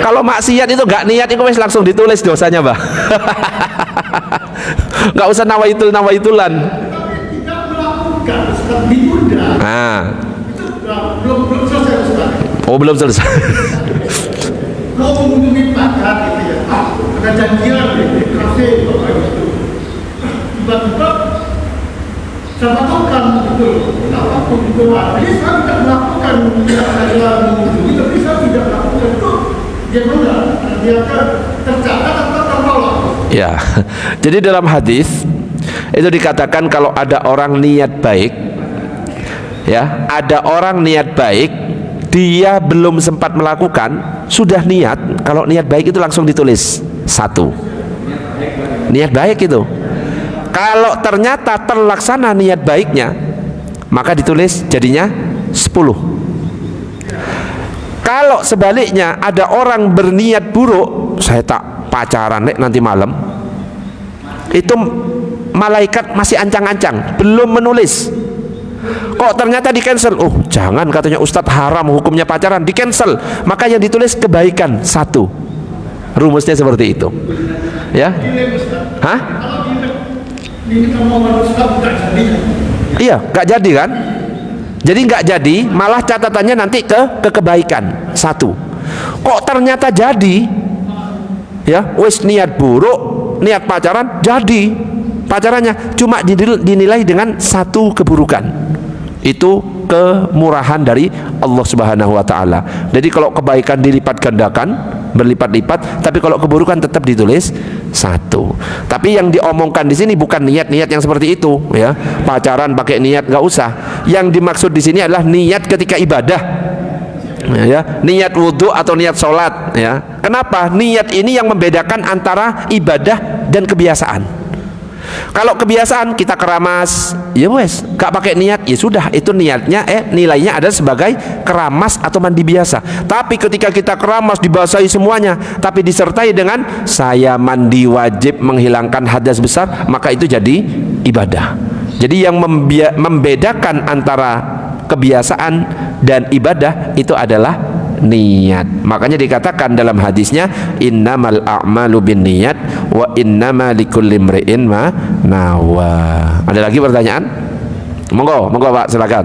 Kalau maksiat itu gak niat itu wis langsung ditulis dosanya, Mbah. Gak usah nawaitulan. Tapi tidak melakukan, ditunda. Nah. Itu belum selesai, Ustaz. Oh belum selesai. Mau mengunjungi pacar gitu ya, ada janjian di kafe gitu. Tiba-tiba saya batalkan gitu, kenapa begitu? Jadi saya tidak melakukan, saya mengunjungi, tapi saya tidak melakukan itu. Gimana? Dia kan tercatat atau tertolak? Ya, jadi dalam hadis itu dikatakan kalau ada orang niat baik, ya, ada orang niat baik, dia belum sempat melakukan, sudah niat. Kalau niat baik itu langsung ditulis 1. Niat baik itu. Kalau ternyata terlaksana niat baiknya, maka ditulis jadinya 10. Kalau sebaliknya ada orang berniat buruk, saya tak pacaran nanti malam, itu malaikat masih ancang-ancang, belum menulis. Kok ternyata di cancel? Oh jangan, katanya Ustadz haram hukumnya pacaran, di cancel. Maka yang ditulis kebaikan 1. Rumusnya seperti itu. Ya? Hah? Ini kamu manusia nggak jadi. Iya, nggak jadi kan? Jadi nggak jadi, malah catatannya nanti ke kebaikan 1. Kok ternyata jadi? Ya, wis niat buruk, niat pacaran jadi pacarannya, cuma dinilai dengan 1 keburukan. Itu kemurahan dari Allah Subhanahu wa taala. Jadi kalau kebaikan dilipat gandakan, berlipat-lipat, tapi kalau keburukan tetap ditulis 1. Tapi yang diomongkan di sini bukan niat-niat yang seperti itu, ya. Pacaran pakai niat nggak usah. Yang dimaksud di sini adalah niat ketika ibadah, ya. Niat wudhu atau niat sholat, ya. Kenapa? Niat ini yang membedakan antara ibadah dan kebiasaan. Kalau kebiasaan kita keramas, ya wes, gak pakai niat, ya sudah, itu niatnya, nilainya ada sebagai keramas atau mandi biasa. Tapi ketika kita keramas dibasahi semuanya, tapi disertai dengan saya mandi wajib menghilangkan hadas besar, maka itu jadi ibadah. Jadi yang membedakan antara kebiasaan dan ibadah itu adalah niat. Makanya dikatakan dalam hadisnya innamal a'malu binniyat wa innama likulli imri'in ma nawa. Ada lagi pertanyaan? Monggo Pak, silakan.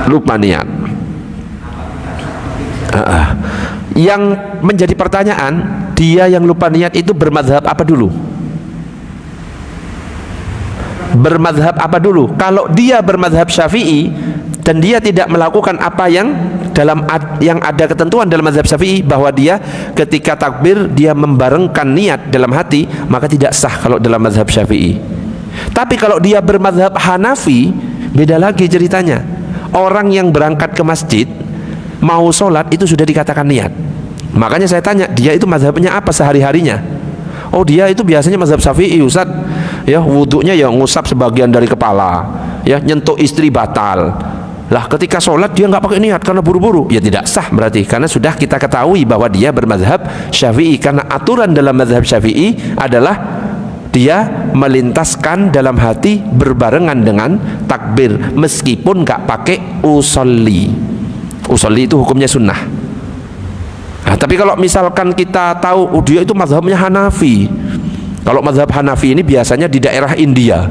Lupa niat. Yang menjadi pertanyaan, dia yang lupa niat itu bermadzhab apa dulu? Bermadzhab apa dulu? Kalau dia bermadzhab Syafi'i dan dia tidak melakukan apa yang yang ada ketentuan dalam mazhab Syafi'i, bahwa dia ketika takbir dia membarengkan niat dalam hati, maka tidak sah kalau dalam mazhab Syafi'i. Tapi kalau dia bermadzhab Hanafi, beda lagi ceritanya. Orang yang berangkat ke masjid mau sholat itu sudah dikatakan niat. Makanya saya tanya, dia itu mazhabnya apa sehari-harinya? Oh dia itu biasanya mazhab Syafi'i Ustaz, ya wudhunya ya ngusap sebagian dari kepala, ya nyentuh istri batal. Lah ketika sholat dia nggak pakai niat karena buru-buru, ya tidak sah berarti, karena sudah kita ketahui bahwa dia bermazhab Syafi'i. Karena aturan dalam mazhab Syafi'i adalah dia melintaskan dalam hati berbarengan dengan takbir meskipun nggak pakai usolli. Usolli itu hukumnya sunnah. Nah, tapi kalau misalkan kita tahu dia itu mazhabnya Hanafi. Kalau mazhab Hanafi ini biasanya di daerah India.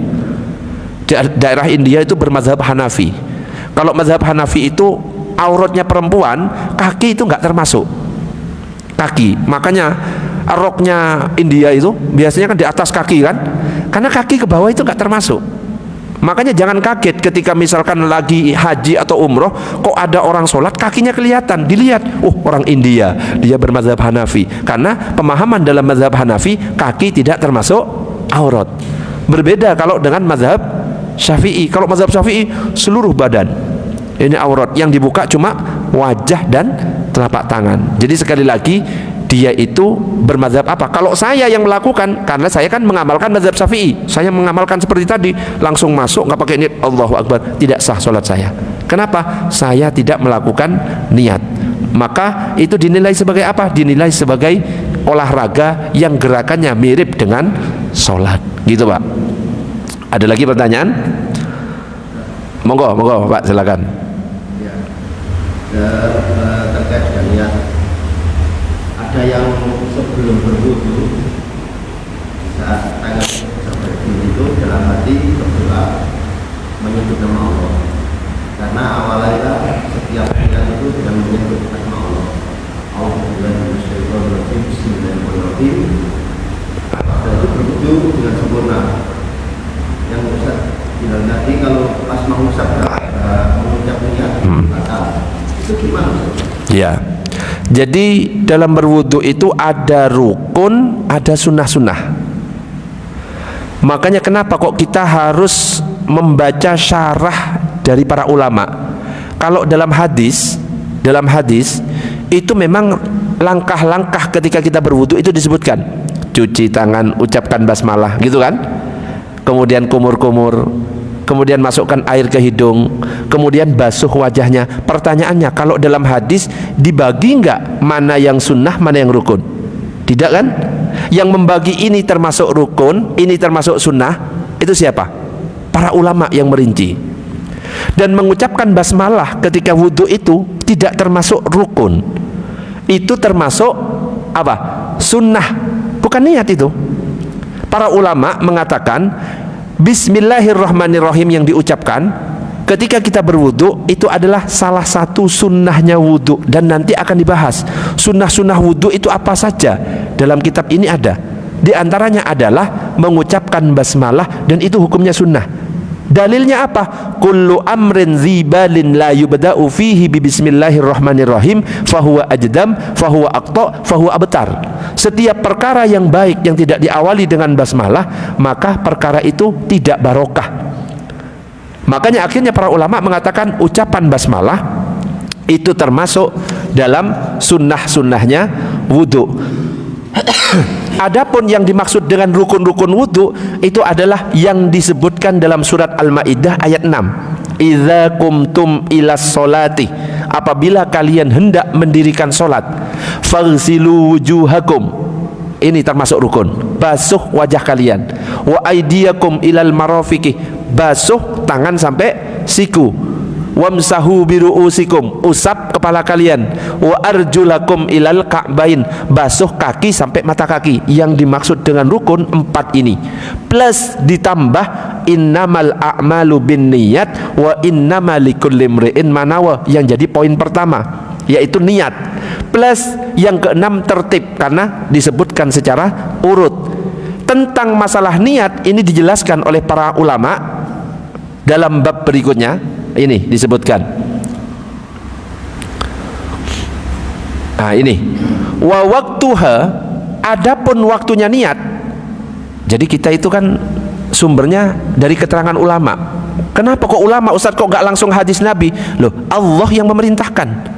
Daerah India itu bermazhab Hanafi. Kalau mazhab Hanafi itu auratnya perempuan, kaki itu nggak termasuk. Kaki, makanya roknya India itu biasanya kan di atas kaki kan, karena kaki ke bawah itu nggak termasuk. Makanya jangan kaget ketika misalkan lagi haji atau umroh, kok ada orang sholat kakinya kelihatan, dilihat, oh orang India, dia bermazhab Hanafi. Karena pemahaman dalam mazhab Hanafi, kaki tidak termasuk aurat. Berbeda kalau dengan mazhab Syafi'i. Kalau mazhab Syafi'i seluruh badan ini aurat, yang dibuka cuma wajah dan telapak tangan. Jadi sekali lagi, dia itu bermazhab apa? Kalau saya yang melakukan, karena saya kan mengamalkan mazhab Syafi'i, saya mengamalkan seperti tadi, langsung masuk nggak pakai niat, Allahu Akbar, tidak sah sholat saya. Kenapa? Saya tidak melakukan niat. Maka itu dinilai sebagai apa? Dinilai sebagai olahraga yang gerakannya mirip dengan sholat, gitu Pak. Ada lagi pertanyaan? Monggo Pak, silakan. Ya, terkait dengan niat. Ada yang sebelum berwudu saat tangan seperti itu dalam hati berdoa menyebut nama Allah, karena awalnya setiap niat itu dengan menyebut nama Allah. Alhamdulillahirobbilalamin, bismillahirrahmanirrahim. Setelah itu berwudu dengan sempurna. Yang Ustaz bilang tadi kalau pas mengucap niat batal, itu gimana Ustaz? Ya, Jadi dalam berwudu itu ada rukun, ada sunnah-sunnah. Makanya kenapa kok kita harus membaca syarah dari para ulama? Kalau dalam hadis itu memang langkah-langkah ketika kita berwudu itu disebutkan. Cuci tangan, ucapkan basmalah, gitu kan? Kemudian kumur-kumur, kemudian masukkan air ke hidung, kemudian basuh wajahnya. Pertanyaannya, kalau dalam hadis dibagi enggak mana yang sunnah, mana yang rukun? Tidak kan? Yang membagi ini termasuk rukun, ini termasuk sunnah, itu siapa? Para ulama yang merinci. Dan mengucapkan basmalah ketika wudhu itu tidak termasuk rukun, itu termasuk apa? Sunnah, bukan niat itu. Para ulama mengatakan Bismillahirrahmanirrahim yang diucapkan ketika kita berwudu itu adalah salah satu sunnahnya wudu, dan nanti akan dibahas sunnah-sunnah wudu itu apa saja. Dalam kitab ini ada, di antaranya adalah mengucapkan basmalah, dan itu hukumnya sunnah. Dalilnya apa? Kullu amrin zibalin la yubda'u fihi bi bismillahirrahmanirrahim fahuwa ajdam fahuwa aqta fahuwa abtar. Setiap perkara yang baik yang tidak diawali dengan basmalah, maka perkara itu tidak barokah. Makanya akhirnya para ulama mengatakan ucapan basmalah itu termasuk dalam sunnah-sunnahnya wudu. Adapun yang dimaksud dengan rukun-rukun wudu itu adalah yang disebutkan dalam surat Al-Maidah ayat 6. Idza qumtum ilas solati, apabila kalian hendak mendirikan solat, faghsilu wujuhakum, ini termasuk rukun, basuh wajah kalian, wa aydiyakum ilal marafiqi, basuh tangan sampai siku, wamsahu biru'usikum, usap kepala kalian, wa arjulakum ilal ka'bain, basuh kaki sampai mata kaki. Yang dimaksud dengan rukun 4 ini, plus ditambah innamal a'malu binniyat wa innamal likulli imri'in ma nawa, yang jadi poin pertama yaitu niat, plus yang keenam tertib, karena disebutkan secara urut. Tentang masalah niat ini dijelaskan oleh para ulama dalam bab berikutnya. Ini disebutkan. Nah ini, wa waktuha, adapun waktunya niat. Jadi kita itu kan sumbernya dari keterangan ulama. Kenapa kok ulama, Ustaz, kok gak langsung hadis Nabi? Loh, Allah yang memerintahkan.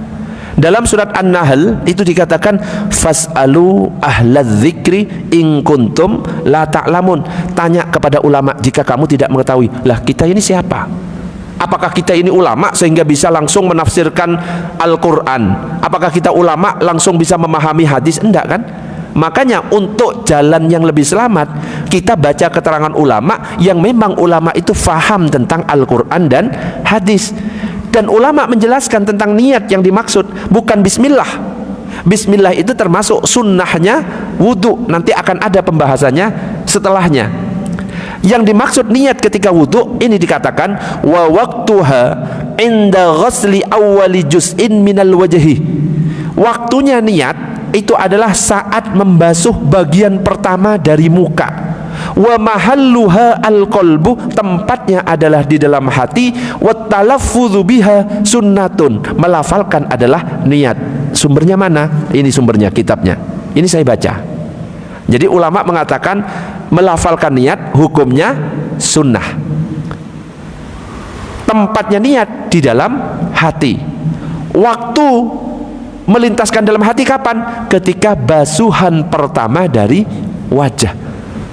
Dalam surat An-Nahl itu dikatakan fas'alu ahlaz zikri in kuntum la ta'lamun. Tanya kepada ulama jika kamu tidak mengetahui. Lah, kita ini siapa? Apakah kita ini ulama sehingga bisa langsung menafsirkan Al-Quran? Apakah kita ulama langsung bisa memahami hadis? Enggak kan? Makanya untuk jalan yang lebih selamat, kita baca keterangan ulama yang memang ulama itu faham tentang Al-Quran dan hadis. Dan ulama menjelaskan tentang niat yang dimaksud, bukan bismillah. Bismillah itu termasuk sunnahnya wudu, nanti akan ada pembahasannya setelahnya. Yang dimaksud niat ketika wudu ini dikatakan wa waqtuha inda ghasli awwali juz'in minal wajhi. Waktunya niat itu adalah saat membasuh bagian pertama dari muka. Wa mahalluha al-qalbu, tempatnya adalah di dalam hati. Wa talaffudzu biha sunnatun, melafalkan adalah niat. Sumbernya mana? Ini sumbernya, kitabnya. Ini saya baca. Jadi ulama mengatakan melafalkan niat hukumnya sunnah. Tempatnya niat di dalam hati. Waktu melintaskan dalam hati kapan? Ketika basuhan pertama dari wajah.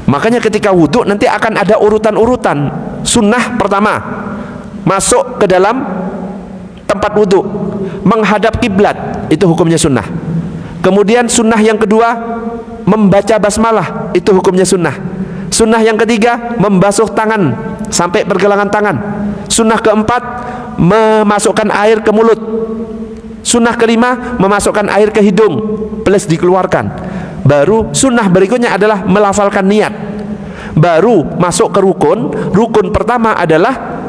Makanya ketika wudhu nanti akan ada urutan-urutan. Sunnah pertama, masuk ke dalam tempat wudhu, menghadap kiblat, itu hukumnya sunnah. Kemudian sunnah yang kedua, membaca basmalah, itu hukumnya sunnah. Sunnah yang ketiga, membasuh tangan sampai pergelangan tangan. Sunnah keempat, memasukkan air ke mulut. Sunnah kelima, memasukkan air ke hidung plus dikeluarkan. Baru sunnah berikutnya adalah melafalkan niat. Baru masuk ke rukun. Rukun pertama adalah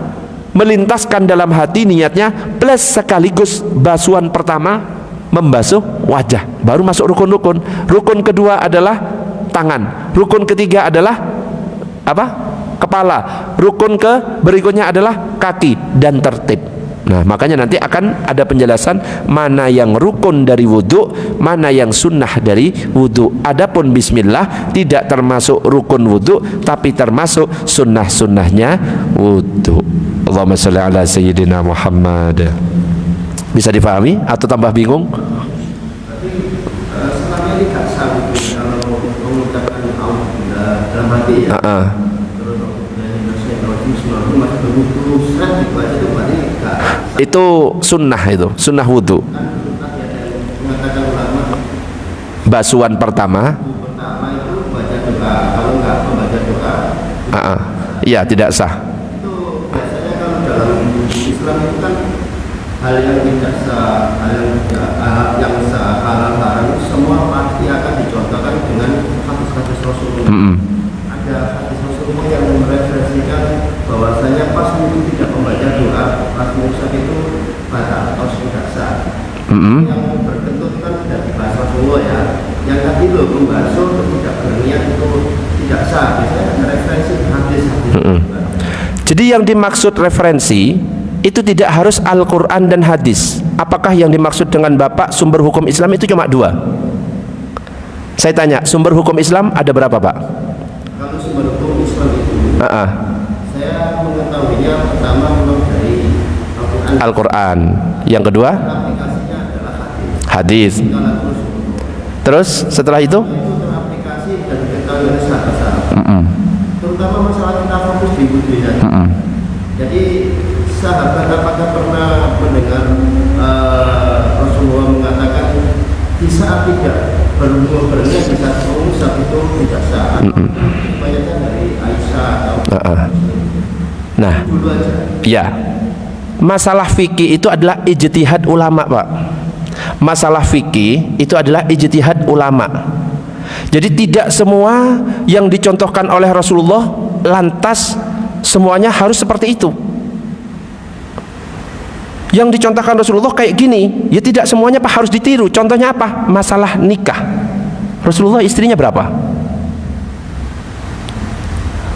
melintaskan dalam hati niatnya plus sekaligus basuhan pertama membasuh wajah, baru masuk rukun-rukun. Rukun kedua adalah tangan, rukun ketiga adalah apa? Kepala, rukun ke berikutnya adalah kaki, dan tertib. Nah, makanya nanti akan ada penjelasan mana yang rukun dari wudu, mana yang sunnah dari wudu. Adapun bismillah tidak termasuk rukun wudu, tapi termasuk sunnah-sunnahnya wudu. Allahumma shalli ala sayyidina Muhammad. Bisa difahami atau tambah bingung? Selama ini gak sah kalau mengucapkan alhamdulillah dalam hati ya. Terus masih berburu serat dibaca itu berarti gak. Itu sunnah, itu sunnah wudu. Mengatakan ulama Basuhan pertama, itu baca doa, kalau nggak membaca doa iya tidak sah. itu biasanya kalau dalam Islam itu kan hal yang tidak sah, hal yang sah, halal haram semua pasti akan dicontohkan dengan hadis-hadis Rasulullah. Ada hadis Rasulullah yang mereferensikan bahwasanya pas itu tidak membaca doa, pas musak itu batal atau tidak sah. Yang berkentut kan tidak dibahas Rasulullah ya. Yang tadi loh membasuh tidak berniat itu tidak sah. Biasanya ada referensi hadis-hadis. Jadi yang dimaksud referensi itu tidak harus Al-Quran dan hadis. Apakah yang dimaksud dengan Bapak sumber hukum Islam itu cuma 2? Saya tanya, sumber hukum Islam ada berapa, Pak? Kalau sumber hukum Islam itu saya mengetahuinya pertama memang dari Al-Quran. Yang kedua aplikasinya adalah hadis. Terus setelah itu teraplikasi dan diketahui oleh sahabat-sahabat. Terutama masalah kita fokus di budaya. Jadi sahabat apakah pernah mendengar Rasulullah mengatakan di saat tidak berhubungan berniat di saat mengusap itu tidak sah. Banyaknya dari Aisyah atau nah, dulu aja. ya, masalah fikih itu adalah ijtihad ulama, Pak. Masalah fikih itu adalah ijtihad ulama. Jadi tidak semua yang dicontohkan oleh Rasulullah lantas semuanya harus seperti itu. Yang dicontohkan Rasulullah kayak gini, ya tidak semuanya Pak harus ditiru. Contohnya apa? Masalah nikah. Rasulullah istrinya berapa?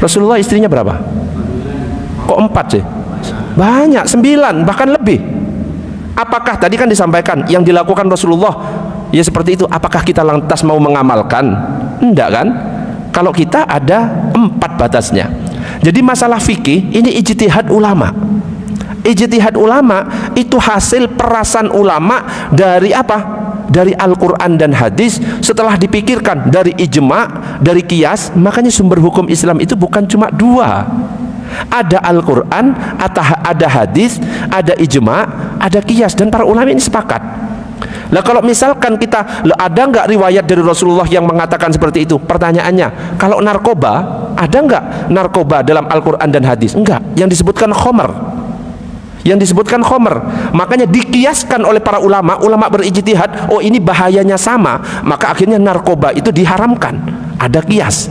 Rasulullah istrinya berapa? Kok 4 sih? Banyak, 9 bahkan lebih. Apakah tadi kan disampaikan yang dilakukan Rasulullah ya seperti itu, apakah kita lantas mau mengamalkan? Enggak kan? Kalau kita ada 4 batasnya. Jadi masalah fikih ini ijtihad ulama. Ijtihad ulama itu hasil perasan ulama dari apa? Dari Al-Quran dan hadis. Setelah dipikirkan dari ijma', dari qiyas. Makanya sumber hukum Islam itu bukan cuma 2. Ada Al-Quran, ada hadis, ada ijma', ada qiyas. Dan para ulama ini sepakat. Nah kalau misalkan kita, ada nggak riwayat dari Rasulullah yang mengatakan seperti itu? Pertanyaannya, kalau narkoba, ada nggak narkoba dalam Al-Quran dan hadis? Enggak. Yang disebutkan khomer. Yang disebutkan khomer. Makanya dikiaskan oleh para ulama berijtihad, oh ini bahayanya sama, maka akhirnya narkoba itu diharamkan. Ada kias.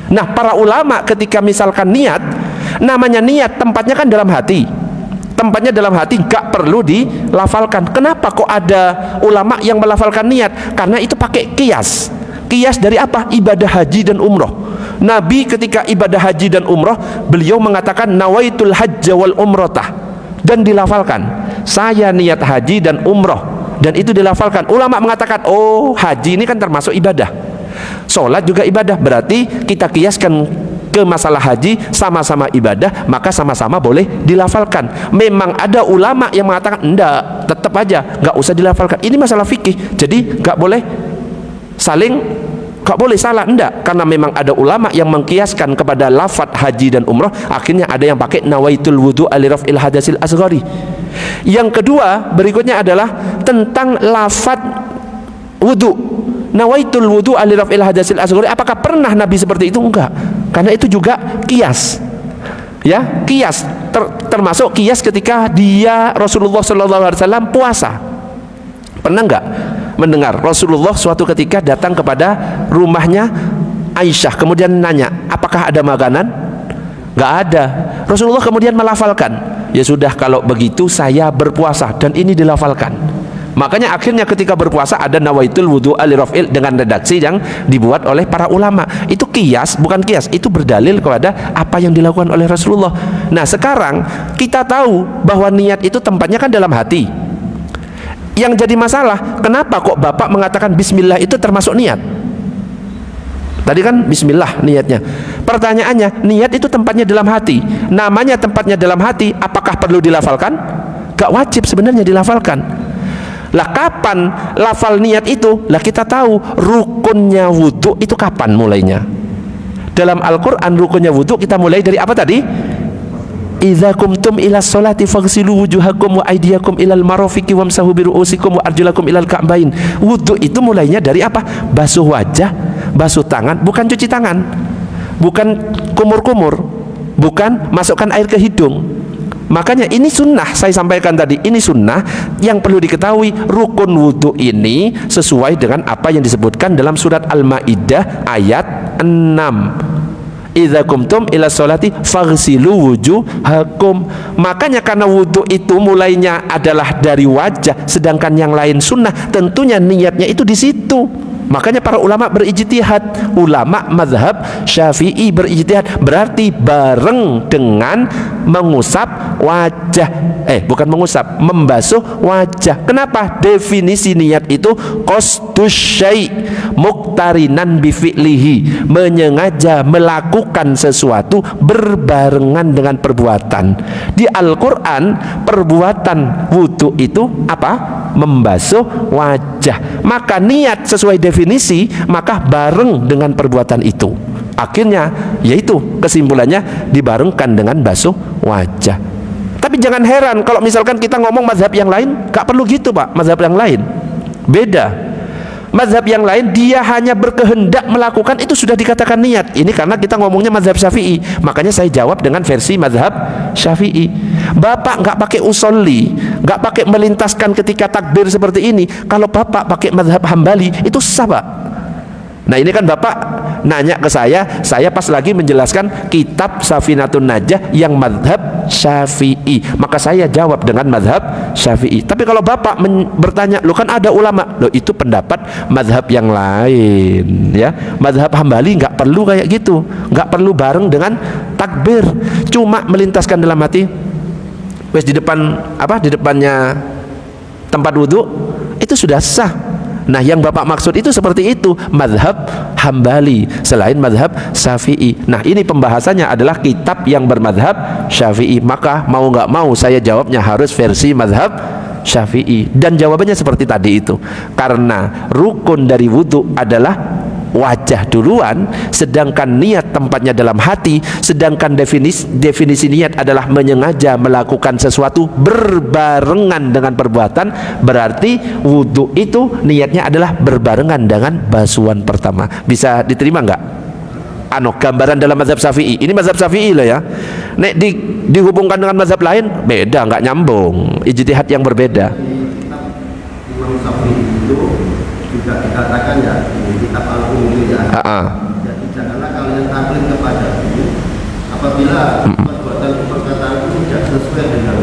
Nah para ulama ketika misalkan niat, namanya niat tempatnya kan dalam hati. Tempatnya dalam hati, gak perlu dilafalkan. Kenapa kok ada ulama yang melafalkan niat? Karena itu pakai kias. Kias dari apa? Ibadah haji dan umroh. Nabi ketika ibadah haji dan umroh, beliau mengatakan nawaitul hajja wal umrotah, dan dilafalkan, saya niat haji dan umroh, dan itu dilafalkan. Ulama mengatakan, oh haji ini kan termasuk ibadah, sholat juga ibadah, berarti kita kiaskan ke masalah haji, sama-sama ibadah, maka sama-sama boleh dilafalkan. Memang ada ulama yang mengatakan enggak, tetap aja nggak usah dilafalkan. Ini masalah fikih, jadi nggak boleh saling, gak boleh salah, enggak, karena memang ada ulama yang mengkiaskan kepada lafaz haji dan umrah. Akhirnya ada yang pakai nawaitul wudu alirafil hadasil asghari. Yang kedua berikutnya adalah tentang lafaz wudu, nawaitul wudu alirafil hadasil asghari. Apakah pernah Nabi seperti itu? Enggak, karena itu juga kias. Ya, kias termasuk kias ketika dia Rasulullah SAW puasa. Pernah enggak mendengar Rasulullah suatu ketika datang kepada rumahnya Aisyah, kemudian nanya, apakah ada makanan? Gak ada. Rasulullah kemudian melafalkan, ya sudah kalau begitu saya berpuasa, dan ini dilafalkan. Makanya akhirnya ketika berpuasa ada nawaitul wudu alirafil dengan redaksi yang dibuat oleh para ulama. Itu kias, bukan kias, itu berdalil kepada apa yang dilakukan oleh Rasulullah. Nah sekarang kita tahu bahwa niat itu tempatnya kan dalam hati. Yang jadi masalah, kenapa kok Bapak mengatakan bismillah itu termasuk niat? Tadi kan bismillah niatnya. Pertanyaannya, niat itu tempatnya dalam hati. Namanya tempatnya dalam hati, apakah perlu dilafalkan? Gak wajib sebenarnya dilafalkan. Lah kapan lafal niat itu? Lah kita tahu rukunnya wudhu itu kapan mulainya. Dalam Al-Quran rukunnya wudhu kita mulai dari apa tadi? Idza kumtum ila sholati faghsilu wujuhakum wa aydiyakum ilal marafiqi wamsahu bi ru'usikum wa arjulakum ilal ka'bain. Wudhu itu mulainya dari apa? Basuh wajah, basuh tangan, bukan cuci tangan, bukan kumur-kumur, bukan masukkan air ke hidung. Makanya ini sunnah, saya sampaikan tadi, ini sunnah yang perlu diketahui. Rukun wudhu ini sesuai dengan apa yang disebutkan dalam surat Al-Maidah ayat 6. Idza kumtum ila sholati faghsilu wujuhakum. Makanya karena wudhu itu mulainya adalah dari wajah, sedangkan yang lain sunnah, tentunya niatnya itu di situ. Makanya para ulama berijtihad. Ulama mazhab Syafi'i berijtihad, berarti bareng dengan mengusap wajah. Bukan mengusap, membasuh wajah. Kenapa? Definisi niat itu qasdus syai' muqtarinan bi fi'lihi, menyengaja melakukan sesuatu berbarengan dengan perbuatan. Di Al-Qur'an perbuatan wudu itu apa? Membasuh wajah. Maka niat sesuai definisi, maka bareng dengan perbuatan itu. Akhirnya yaitu kesimpulannya dibarengkan dengan basuh wajah. Tapi jangan heran kalau misalkan kita ngomong mazhab yang lain, gak perlu gitu Pak. Mazhab yang lain beda. Mazhab yang lain dia hanya berkehendak melakukan, itu sudah dikatakan niat. Ini karena kita ngomongnya mazhab Syafi'i, makanya saya jawab dengan versi mazhab Syafi'i. Bapak nggak pakai usolli, nggak pakai melintaskan ketika takbir seperti ini. Kalau Bapak pakai mazhab Hambali itu sah Pak. Nah ini kan Bapak nanya ke saya pas lagi menjelaskan kitab Safinatun Najah yang mazhab Syafi'i, maka saya jawab dengan mazhab Syafi'i. Tapi kalau Bapak bertanya, lo kan ada ulama, lo itu pendapat mazhab yang lain, ya. Mazhab Hambali nggak perlu kayak gitu, nggak perlu bareng dengan takbir, cuma melintaskan dalam hati, wes di depannya tempat wudhu itu sudah sah. Nah yang Bapak maksud itu seperti itu, mazhab Hambali selain mazhab Syafi'i. Nah ini pembahasannya adalah kitab yang bermazhab Syafi'i, maka mau nggak mau saya jawabnya harus versi mazhab Syafi'i. Dan jawabannya seperti tadi itu, karena rukun dari wudhu adalah wajah duluan, sedangkan niat tempatnya dalam hati, sedangkan definisi niat adalah menyengaja melakukan sesuatu berbarengan dengan perbuatan. Berarti wudhu itu niatnya adalah berbarengan dengan basuhan pertama. Bisa diterima nggak? Gambaran dalam mazhab Syafi'i. Ini mazhab Syafi'i lah ya. Nek dihubungkan dengan mazhab lain beda, nggak nyambung, ijtihad yang berbeda. Imam Syafi'i itu juga dikatakan ya di kitab Al-Qur'an ya. Jadi janganlah kalian taklid kepadaku apabila perbuatan perkataan itu tidak sesuai dengan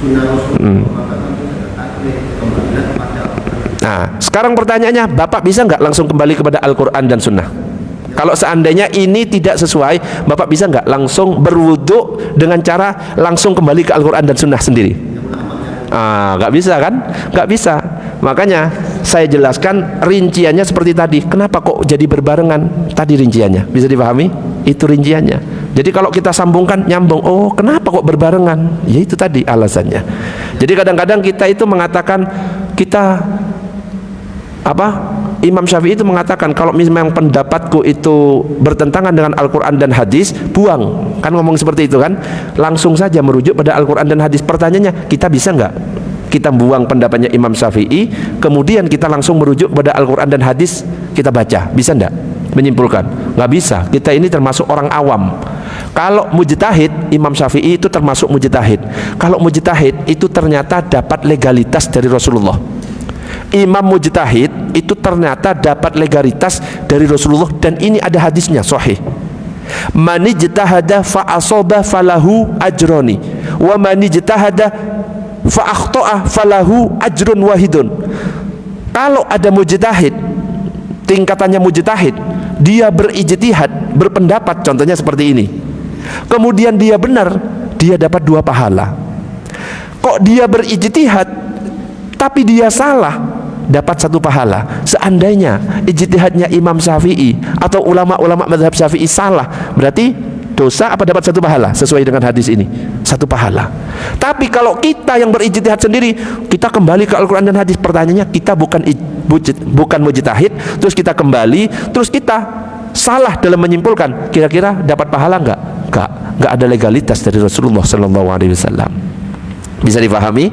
sunnah Rasulullah, maka kamu jangan taklid, kembalilah kepada Al-Qur'an. Nah, sekarang pertanyaannya, Bapak bisa nggak langsung kembali kepada Al-Quran dan Sunnah? Kalau seandainya ini tidak sesuai, Bapak bisa nggak langsung berwudu dengan cara langsung kembali ke Al-Quran dan Sunnah sendiri? Nggak bisa kan? Nggak bisa. Makanya saya jelaskan rinciannya seperti tadi. Kenapa kok jadi berbarengan? Tadi rinciannya, bisa dipahami? Itu rinciannya. Jadi kalau kita sambungkan nyambung. Oh, kenapa kok berbarengan? Ya itu tadi alasannya. Jadi kadang-kadang kita itu mengatakan Imam Syafi'i itu mengatakan kalau memang pendapatku itu bertentangan dengan Al-Quran dan hadis, buang. Kan ngomong seperti itu kan, langsung saja merujuk pada Al-Quran dan hadis. Pertanyaannya, kita bisa nggak kita buang pendapatnya Imam Syafi'i, kemudian kita langsung merujuk pada Al-Quran dan hadis, kita baca, bisa nggak menyimpulkan? Nggak bisa. Kita ini termasuk orang awam. Kalau mujtahid, Imam Syafi'i itu termasuk mujtahid. Kalau mujtahid itu ternyata dapat legalitas dari Rasulullah. Imam mujtahid itu ternyata dapat legalitas dari Rasulullah, dan ini ada hadisnya sahih. Man ijtahada fa asaba falahu ajroni wa man ijtahada fa akhta'a falahu ajrun wahidun. Kalau ada mujtahid, tingkatannya mujtahid, dia berijtihad, berpendapat, contohnya seperti ini, kemudian dia benar, dia dapat 2 pahala. Kok dia berijtihad tapi dia salah, dapat 1 pahala. Seandainya ijtihadnya Imam Syafi'i atau ulama-ulama mazhab Syafi'i salah, berarti dosa apa dapat 1 pahala? Sesuai dengan hadis ini, 1 pahala. Tapi kalau kita yang berijtihad sendiri, kita kembali ke Al-Quran dan hadis, pertanyaannya kita bukan mujtahid, terus kita kembali, terus kita salah dalam menyimpulkan, kira-kira dapat pahala enggak? Enggak ada legalitas dari Rasulullah SAW. Bisa dipahami?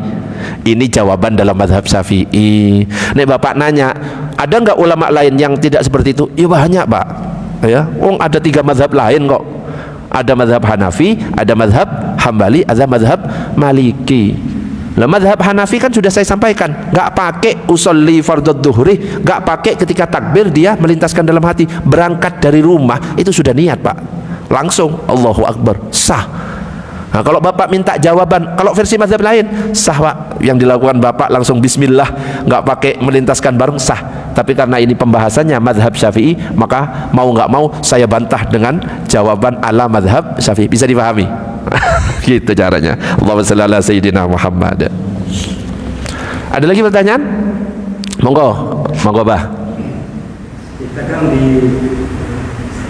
Ini jawaban dalam mazhab Syafi'i. Nek Bapak nanya, ada enggak ulama lain yang tidak seperti itu? Ya banyak, Pak. Ya, ada 3 mazhab lain kok. Ada mazhab Hanafi, ada mazhab Hambali, ada mazhab Maliki. Lah mazhab Hanafi kan sudah saya sampaikan, enggak pakai usolli fardhu dhuhri, enggak pakai ketika takbir dia melintaskan dalam hati, berangkat dari rumah itu sudah niat, Pak. Langsung Allahu Akbar, sah. Nah, kalau Bapak minta jawaban, kalau versi mazhab lain sah, Pak. Yang dilakukan Bapak langsung bismillah, nggak pakai melintaskan bareng, sah. Tapi karena ini pembahasannya mazhab Syafi'i, maka mau nggak mau saya bantah dengan jawaban ala mazhab Syafi'i. Bisa dipahami? Gitu caranya. Allahumma shalli ala sayyidina Muhammad. Ada lagi pertanyaan? Monggo, monggo, Bah. Kita kan di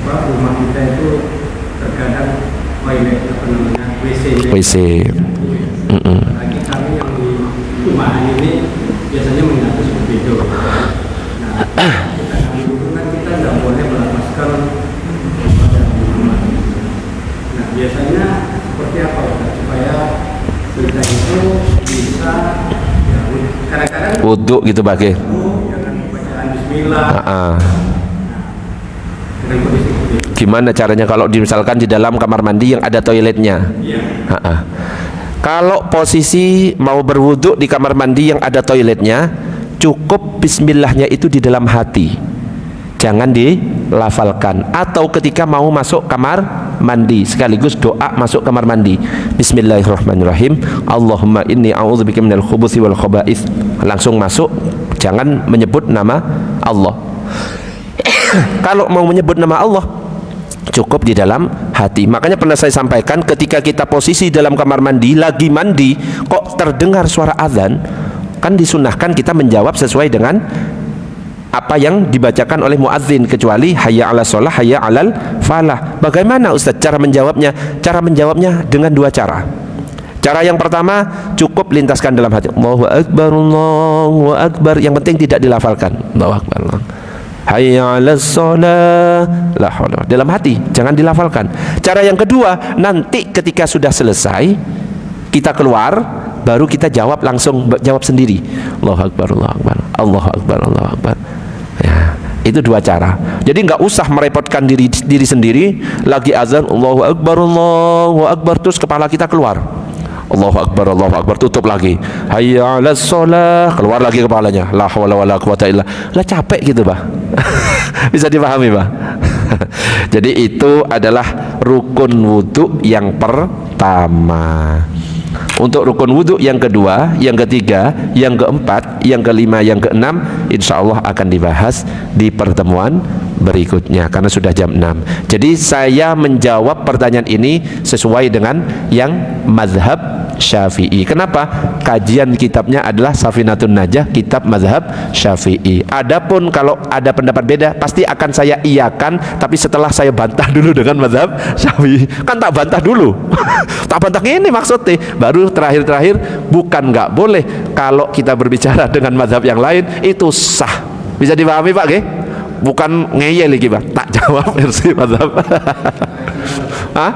rumah kita itu terkadang toilet WC. Lagi kami yang di rumahan ini biasanya mengatur seperti itu. Nah, kita nggak boleh melepaskan dari rumah. Nah, biasanya seperti apa supaya kita itu bisa ya, kadang-kadang wudu gitu, Bagi. Jangan bacaan bismillah. Gimana caranya kalau misalkan di dalam kamar mandi yang ada toiletnya? Kalau posisi mau berwudu di kamar mandi yang ada toiletnya, cukup bismillahnya itu di dalam hati, jangan dilafalkan. Atau ketika mau masuk kamar mandi sekaligus doa masuk kamar mandi, bismillahirrahmanirrahim, Allahumma inni a'udzubika minal khubuthi wal khaba'ith, langsung masuk, jangan menyebut nama Allah. Kalau mau menyebut nama Allah cukup di dalam hati. Makanya pernah saya sampaikan, ketika kita posisi dalam kamar mandi, lagi mandi, kok terdengar suara azan, kan disunahkan kita menjawab sesuai dengan apa yang dibacakan oleh muadzin, kecuali hayya 'alas shalah, hayya 'alal falah. Bagaimana Ustaz cara menjawabnya? Cara menjawabnya dengan 2 cara. Cara yang pertama, cukup lintaskan dalam hati, Allahu Akbar, Allahu Akbar. Yang penting tidak dilafalkan, Allahu Akbar, hayya 'alas shalah, la haula, dalam hati, jangan dilafalkan. Cara yang kedua, nanti ketika sudah selesai kita keluar, baru kita jawab, langsung jawab sendiri, Allahu Akbar, Allahu Akbar, Allahu Akbar, Allahu Akbar. Ya, itu 2 cara. Jadi nggak usah merepotkan diri sendiri, lagi azan Allahu Akbar, terus kepala kita keluar, Allahu Akbar, tutup lagi, hayya 'alas shalah, keluar lagi kepalanya, la haula wala quwata illa billah. Lah capek gitu, Pak. Bisa dipahami, Pak? Jadi itu adalah rukun wudu yang pertama. Untuk rukun wudu yang kedua, yang ketiga, yang keempat, yang kelima, yang keenam, insya Allah akan dibahas di pertemuan berikutnya karena sudah jam 6. Jadi saya menjawab pertanyaan ini sesuai dengan yang mazhab Syafi'i. Kenapa? Kajian kitabnya adalah Safinatun Najah, kitab mazhab Syafi'i. Adapun kalau ada pendapat beda, pasti akan saya iyakan, tapi setelah saya bantah dulu dengan mazhab Syafi'i. Kan tak bantah dulu. Tak bantah ini maksudnya, baru terakhir bukan nggak boleh kalau kita berbicara dengan mazhab yang lain itu sah. Bisa dipahami, Pak, nggih? Bukan ngeyel lagi, Pak. Tak jawab versi mazhab. Hah?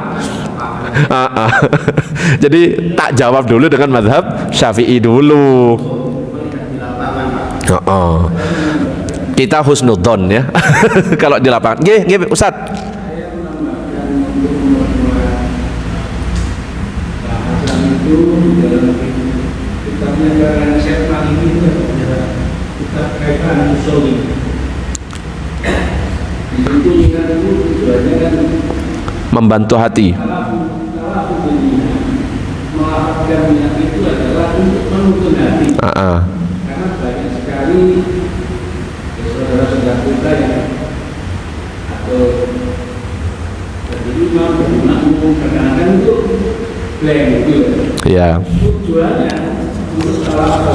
Jadi tak jawab dulu dengan mazhab Syafi'i dulu. Kita husnudzon ya. Kalau di lapangan. Nggih, Ustaz. Itu dalam kitabnya Karangan Syekh Maliki itu adalah kitab kaitan usul. Di situ ingat itu tujuannya kan membantu hati. Kalau melafalkan niat itu adalah untuk menuntun hati. Karena banyak sekali saudara-saudara kita yang atau jadi imam bermakmum kadang-kadang itu blank gitu. Ya. Tujuannya untuk salah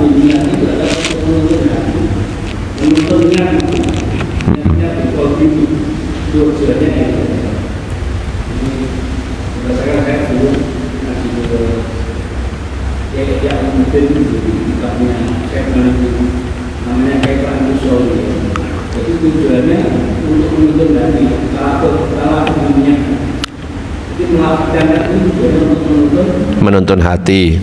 niat itu adalah untuk menuntun hati, menuntun niatnya berkontribusi tujuannya itu. Berdasarkan saya dulu masih yang mungkin kitabnya saya melalui namanya Kaifah Nusoli. Jadi tujuannya untuk menuntun hati, salah dunia. Jadi melakukan itu tujuannya untuk Menuntun hati.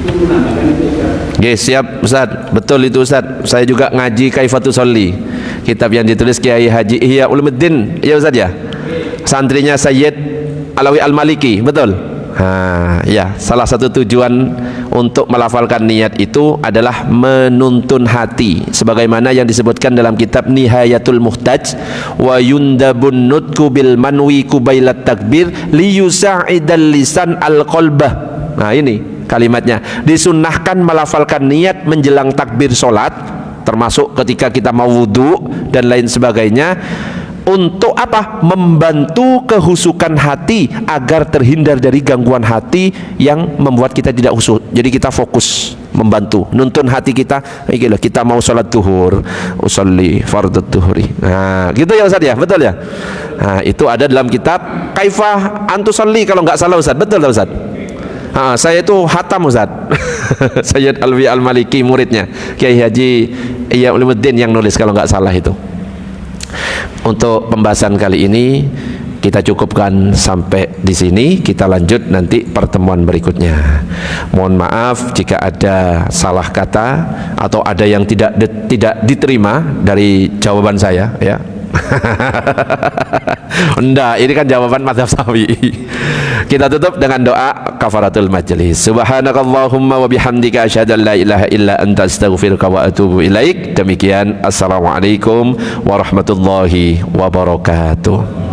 Itu menambahkan itu Ustaz. Oke, siap Ustaz. Betul itu Ustaz. Saya juga ngaji Kaifatus Sholli. Kitab yang ditulis Kiai Haji Ihya Ulumuddin. Iya Ustaz ya? Santrinya Sayyid Alawi Al-Maliki, betul? Ya, salah satu tujuan untuk melafalkan niat itu adalah menuntun hati sebagaimana yang disebutkan dalam kitab Nihayatul Muhtaj, wa yundabun nutku bil manwi kubailat takbir liyusa'idal lisan al-qalbah. Nah, ini kalimatnya. Disunnahkan melafalkan niat menjelang takbir solat, termasuk ketika kita mau wudu dan lain sebagainya. Untuk apa? Membantu kehusukan hati agar terhindar dari gangguan hati yang membuat kita tidak khusyuk. Jadi kita fokus membantu, nuntun hati kita. Kita mau sholat duhur, usolli fardhu duhuri. Nah, gitu ya Ustaz ya, betul ya. Nah, itu ada dalam kitab Kaifah Antusolli kalau nggak salah Ustaz, betul Ustaz. Saya itu hatam Ustaz. Sayyid Alwi Al-Maliki muridnya Kiai Haji Ihya Ulumuddin yang nulis kalau nggak salah itu. Untuk pembahasan kali ini kita cukupkan sampai di sini. Kita lanjut nanti pertemuan berikutnya. Mohon maaf jika ada salah kata atau ada yang tidak diterima dari jawaban saya ya. Enggak, ini kan jawaban mazhab Syafi'i. Kita tutup dengan doa kafaratul majlis. Subhanakallahumma wa bihamdika asyhadu an la ilaha illa anta astaghfiruka wa atubu ilaik. Demikian, assalamualaikum warahmatullahi wabarakatuh.